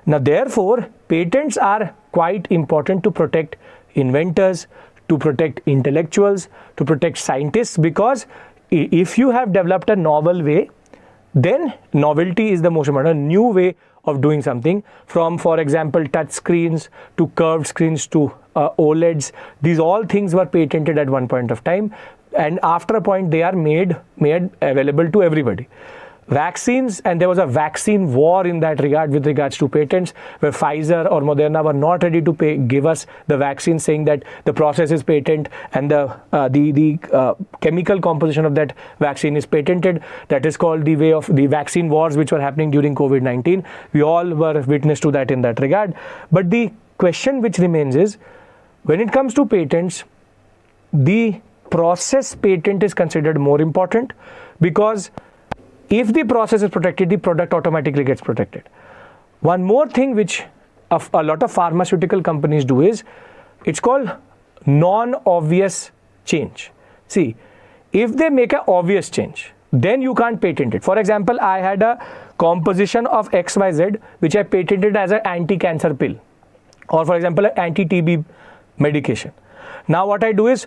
Now therefore, patents are quite important to protect inventors, to protect intellectuals, to protect scientists, because if you have developed a novel way, then novelty is the most important. A new way of doing something, from, for example, touch screens to curved screens to OLEDs. These all things were patented at one point of time, and after a point they are made available to everybody. Vaccines, and there was a vaccine war in that regard with regards to patents, where Pfizer or Moderna were not ready to give us the vaccine, saying that the process is patent and the chemical composition of that vaccine is patented. That is called the way of the vaccine wars which were happening during COVID-19. We all were witness to that in that regard. But the question which remains is, when it comes to patents, the process patent is considered more important, because if the process is protected, the product automatically gets protected. One more thing which a lot of pharmaceutical companies do is, it's called non-obvious change. See, if they make an obvious change, then you can't patent it. For example, I had a composition of XYZ which I patented as an anti-cancer pill, or for example, an anti-TB medication. Now what I do is,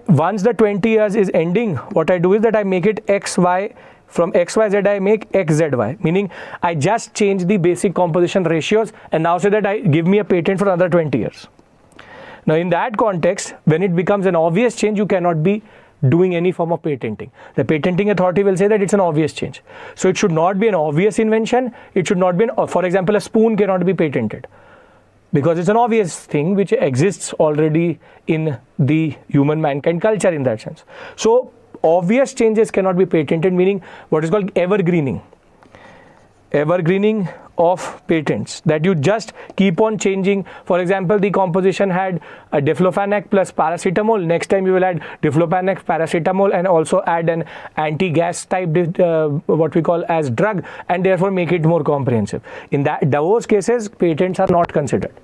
once the 20 years is ending, what I do is that I make it XY. From XYZ I make XZY, meaning I just change the basic composition ratios, and now say that I give me a patent for another 20 years. Now in that context, when it becomes an obvious change, you cannot be doing any form of patenting. The patenting authority will say that it's an obvious change. So it should not be an obvious invention. It should not be, for example, a spoon cannot be patented, because it's an obvious thing which exists already in the human mankind culture in that sense. So obvious changes cannot be patented, meaning what is called evergreening. Evergreening of patents, that you just keep on changing. For example, the composition had a diflofanac plus paracetamol. Next time you will add diflofanac, paracetamol, and also add an anti-gas type, what we call as drug, and therefore make it more comprehensive. In those cases, patents are not considered.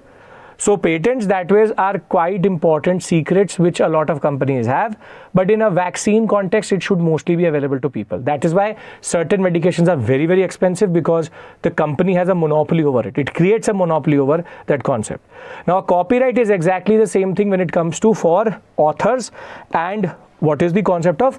So patents that ways are quite important secrets which a lot of companies have, but in a vaccine context it should mostly be available to people. That is why certain medications are very, very expensive, because the company has a monopoly over it. It creates a monopoly over that concept. Now copyright is exactly the same thing when it comes to for authors, and what is the concept of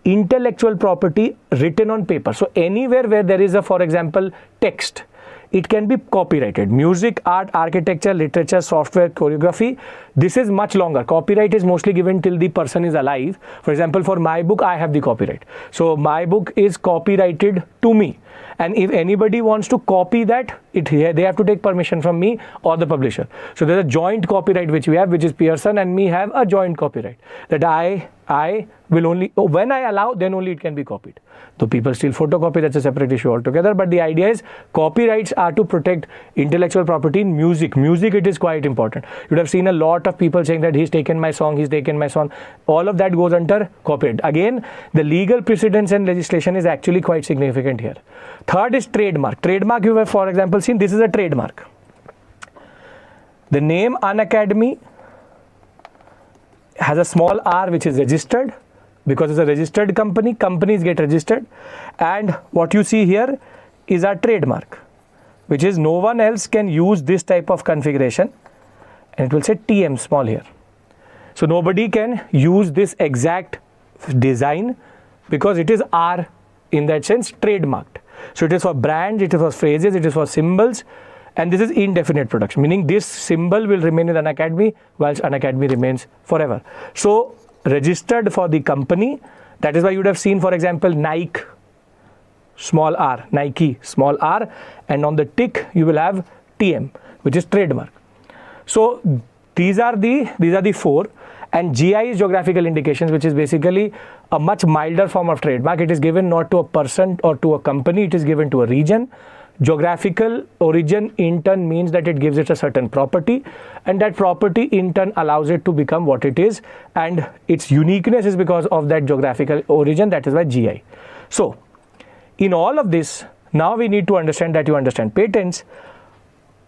intellectual property written on paper. So anywhere where there is a, for example, text, it can be copyrighted. Music, art, architecture, literature, software, choreography, this is much longer. Copyright is mostly given till the person is alive. For example, for my book, I have the copyright. So my book is copyrighted to me. And if anybody wants to copy that, they have to take permission from me or the publisher. So there's a joint copyright which we have, which is Pearson and me have a joint copyright, that I will only, when I allow, then only it can be copied. Though people still photocopy, that's a separate issue altogether. But the idea is copyrights are to protect intellectual property in music. Music, it is quite important. You would have seen a lot of people saying that he's taken my song, he's taken my song. All of that goes under copyright. Again, the legal precedents and legislation is actually quite significant here. Third is trademark. Trademark, you have, for example, seen, this is a trademark. The name Unacademy has a small r which is registered, because it's a registered company. Companies get registered, and what you see here is our trademark, which is no one else can use this type of configuration, and it will say TM small here. So nobody can use this exact design, because it is R in that sense trademarked. So it is for brands, it is for phrases, it is for symbols, And this is indefinite production, meaning this symbol will remain in Unacademy whilst Unacademy remains forever. So registered for the company, that is why you would have seen, for example, Nike, small r, Nike, small r, and on the tick you will have TM, which is trademark. So these are the four, and GI is geographical indications, which is basically a much milder form of trademark. It is given not to a person or to a company, it is given to a region. Geographical origin in turn means that it gives it a certain property, and that property in turn allows it to become what it is, and its uniqueness is because of that geographical origin. That is why GI. So in all of this, now we need to understand that you understand patents.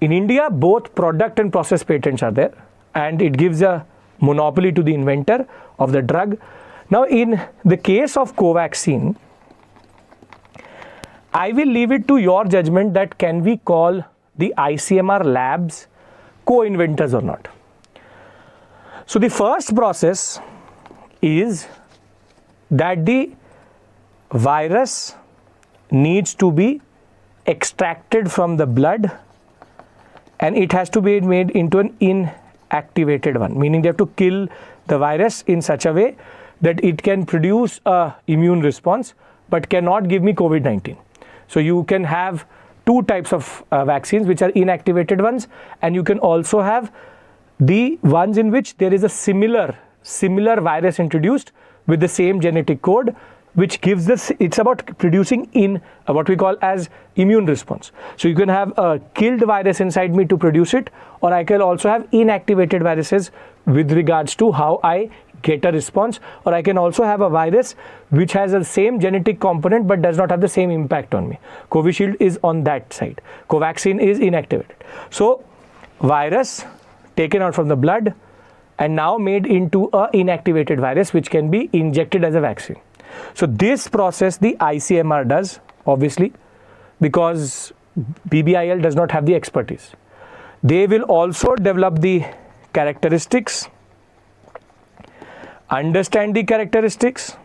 In India, both product and process patents are there, and it gives a monopoly to the inventor of the drug. Now in the case of Covaxin, I will leave it to your judgment that can we call the ICMR labs co-inventors or not. So the first process is that the virus needs to be extracted from the blood, and it has to be made into an inactivated one, meaning they have to kill the virus in such a way that it can produce a immune response but cannot give me COVID-19. So you can have two types of vaccines, which are inactivated ones, and you can also have the ones in which there is a similar virus introduced with the same genetic code, which gives this, it's about producing what we call as immune response. So you can have a killed virus inside me to produce it, or I can also have inactivated viruses with regards to how I get a response, or I can also have a virus which has the same genetic component but does not have the same impact on me. Covishield is on that side. Covaxin is inactivated. So virus taken out from the blood and now made into a inactivated virus which can be injected as a vaccine. So this process the ICMR does, obviously, because BBIL does not have the expertise. They will also develop the characteristics, understand the characteristics,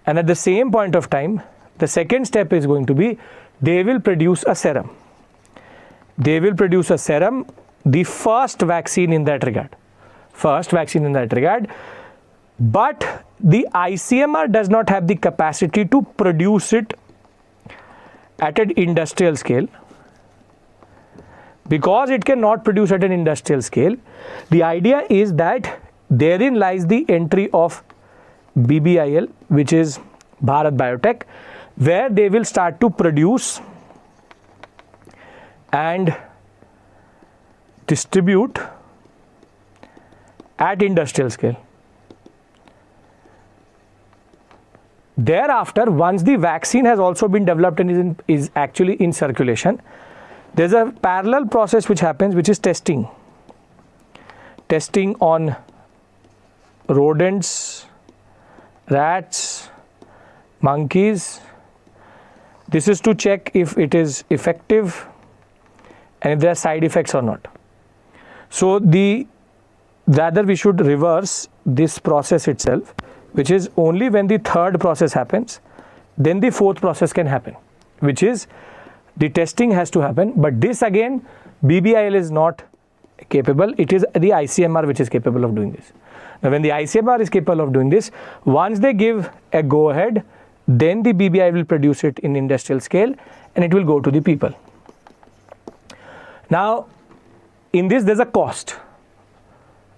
and at the same point of time, the second step is going to be they will produce a serum. They will produce a serum, the first vaccine in that regard. But the ICMR does not have the capacity to produce it at an industrial scale. Because it cannot produce at an industrial scale, the idea is that therein lies the entry of BBIL, which is Bharat Biotech, where they will start to produce and distribute at industrial scale. Thereafter, once the vaccine has also been developed and is actually in circulation, there's a parallel process which happens, which is testing. Testing on rodents, rats, monkeys. This is to check if it is effective and if there are side effects or not. So rather we should reverse this process itself, which is only when the third process happens, then the fourth process can happen, which is the testing has to happen. But this again, BBIL is not capable. It is the ICMR which is capable of doing this. Now when the ICMR is capable of doing this, once they give a go ahead, then the BBI will produce it in industrial scale and it will go to the people. Now in this there's a cost.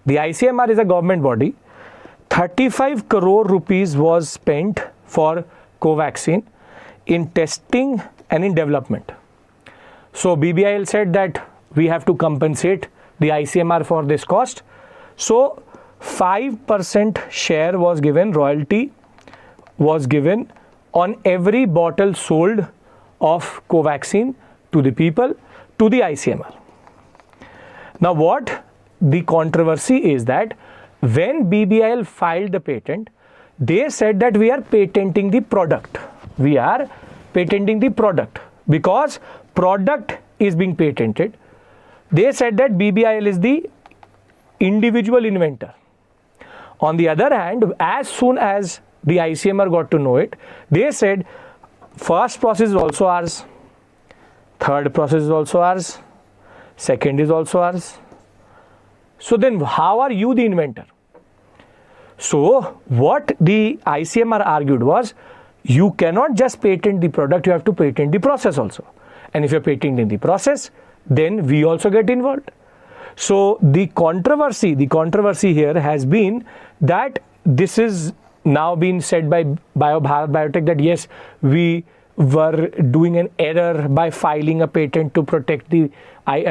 The ICMR is a government body. 35 crore rupees was spent for Covaxin in testing and in development. So BBIL said that we have to compensate the ICMR for this cost. So 5% share was given, royalty was given on every bottle sold of Covaxin to the people, to the ICMR. Now what the controversy is that when BBIL filed the patent, they said that we are patenting the product. We are patenting the product because product is being patented. They said that BBIL is the individual inventor. On the other hand, as soon as the ICMR got to know it, they said first process is also ours, third process is also ours, second is also ours. So then how are you the inventor? So what the ICMR argued was, you cannot just patent the product, you have to patent the process also. And if you're patenting the process, then we also get involved. So the controversy here has been that this is now been said by Bharat Biotech that yes, we were doing an error by filing a patent to protect the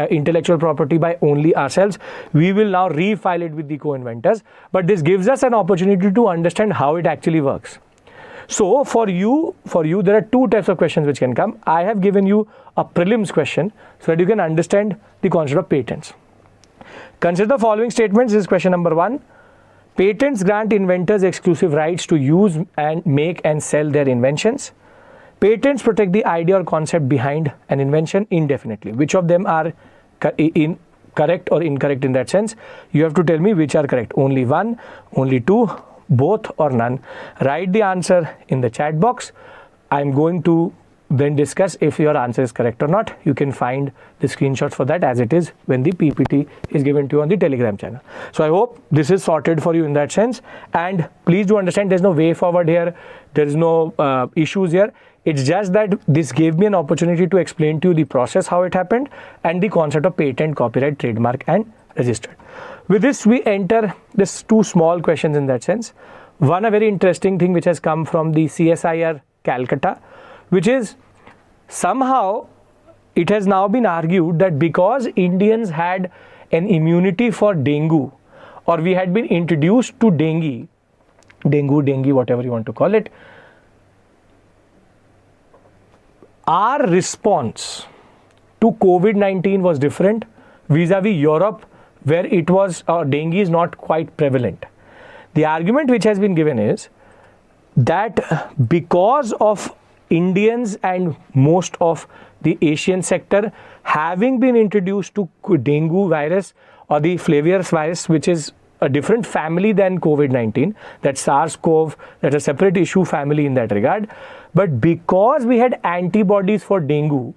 intellectual property by only ourselves. We will now refile it with the co-inventors, but this gives us an opportunity to understand how it actually works. So for you, there are two types of questions which can come. I have given you a prelims question so that you can understand the concept of patents. Consider the following statements. This is question number 1. Patents grant inventors exclusive rights to use and make and sell their inventions. Patents protect the idea or concept behind an invention indefinitely. Which of them are correct or incorrect in that sense? You have to tell me which are correct. Only one, only two, both or none. Write the answer in the chat box. I'm going to then discuss if your answer is correct or not. You can find the screenshots for that as it is when the PPT is given to you on the Telegram channel. So I hope this is sorted for you in that sense. And please do understand there's no way forward here. There is no issues here. It's just that this gave me an opportunity to explain to you the process, how it happened, and the concept of patent, copyright, trademark, and registered. With this, we enter this two small questions in that sense. One, a very interesting thing which has come from the CSIR Calcutta, which is somehow it has now been argued that because Indians had an immunity for dengue, or we had been introduced to dengue, whatever you want to call it, our response to COVID-19 was different vis-a-vis Europe, where it was dengue is not quite prevalent. The argument which has been given is that because of Indians and most of the Asian sector having been introduced to dengue virus or the flavius virus, which is a different family than COVID-19, that's SARS-CoV, that's a separate issue family in that regard. But because we had antibodies for dengue,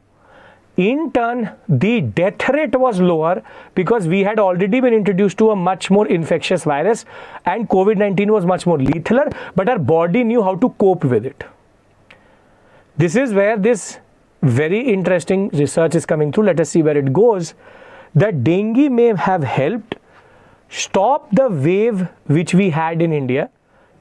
in turn, the death rate was lower because we had already been introduced to a much more infectious virus and COVID-19 was much more lethal, but our body knew how to cope with it. This is where this very interesting research is coming through. Let us see where it goes. That dengue may have helped stop the wave which we had in India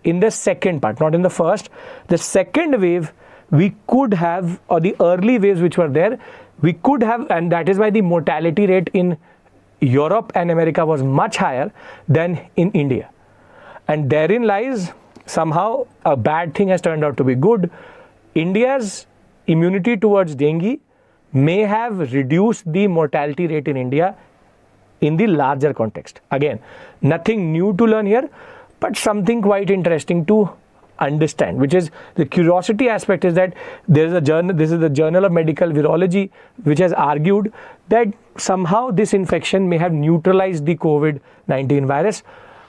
in the second part, not in the first. The second wave we could have, or the early waves which were there, we could have, and that is why the mortality rate in Europe and America was much higher than in India. And therein lies somehow a bad thing has turned out to be good. India's immunity towards dengue may have reduced the mortality rate in India in the larger context. Again, nothing new to learn here, but something quite interesting to understand, which is the curiosity aspect is that there is a journal, this is the Journal of Medical Virology, which has argued that somehow this infection may have neutralized the COVID-19 virus.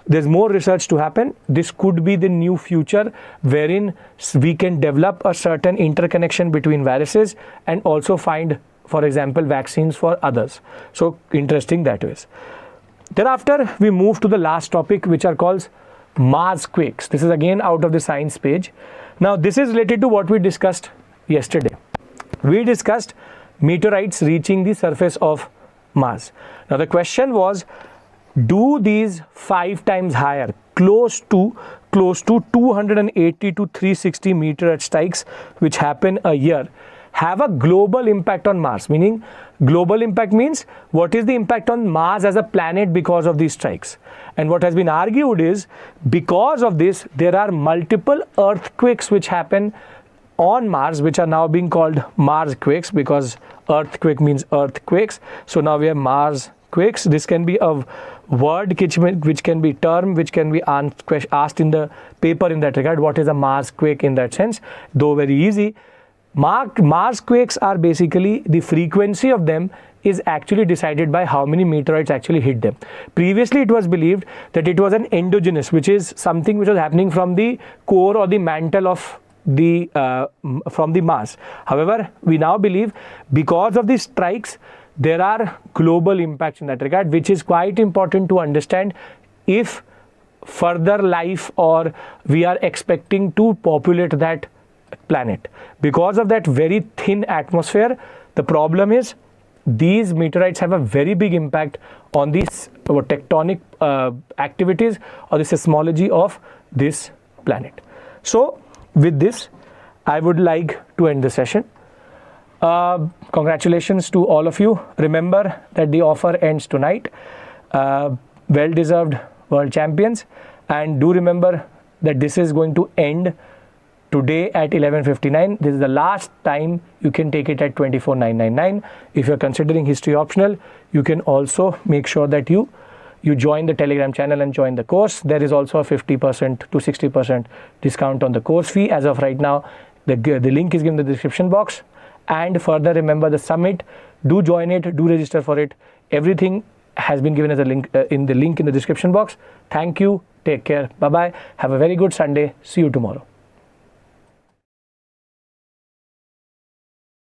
There's more research to happen. This could be the new future wherein we can develop a certain interconnection between viruses and also find, for example, vaccines for others. So interesting that way. Thereafter, we move to the last topic, which are called Marsquakes. This is again out of the science page. Now, this is related to what we discussed yesterday. We discussed meteorites reaching the surface of Mars. Now, the question was, do these 5 times higher, close to 280 to 360 meteorite strikes, which happen a year, have a global impact on Mars? Meaning, global impact means what is the impact on Mars as a planet because of these strikes? And what has been argued is because of this, there are multiple earthquakes which happen on Mars, which are now being called Marsquakes, because earthquake means earthquakes. So now we have Marsquakes. This can be a word which can be term, which can be asked in the paper in that regard. What is a Marsquake in that sense? Though very easy. Marsquakes are basically, the frequency of them is actually decided by how many meteorites actually hit them. Previously, it was believed that it was an endogenous, which is something which was happening from the core or the mantle of the mass. However, we now believe because of these strikes, there are global impacts in that regard, which is quite important to understand if further life or we are expecting to populate that planet. Because of that very thin atmosphere, the problem is these meteorites have a very big impact on these tectonic activities or the seismology of this planet. So with this, I would like to end the session. Congratulations to all of you. Remember that the offer ends tonight. Well-deserved world champions. And do remember that this is going to end today at 11:59. This is the last time you can take it at 24,999. If you're considering history optional, you can also make sure that you join the Telegram channel and join the course. There is also a 50% to 60% discount on the course fee. As of right now, the link is given in the description box. And further, remember the summit. Do join it. Do register for it. Everything has been given as a link in the description box. Thank you. Take care. Bye-bye. Have a very good Sunday. See you tomorrow.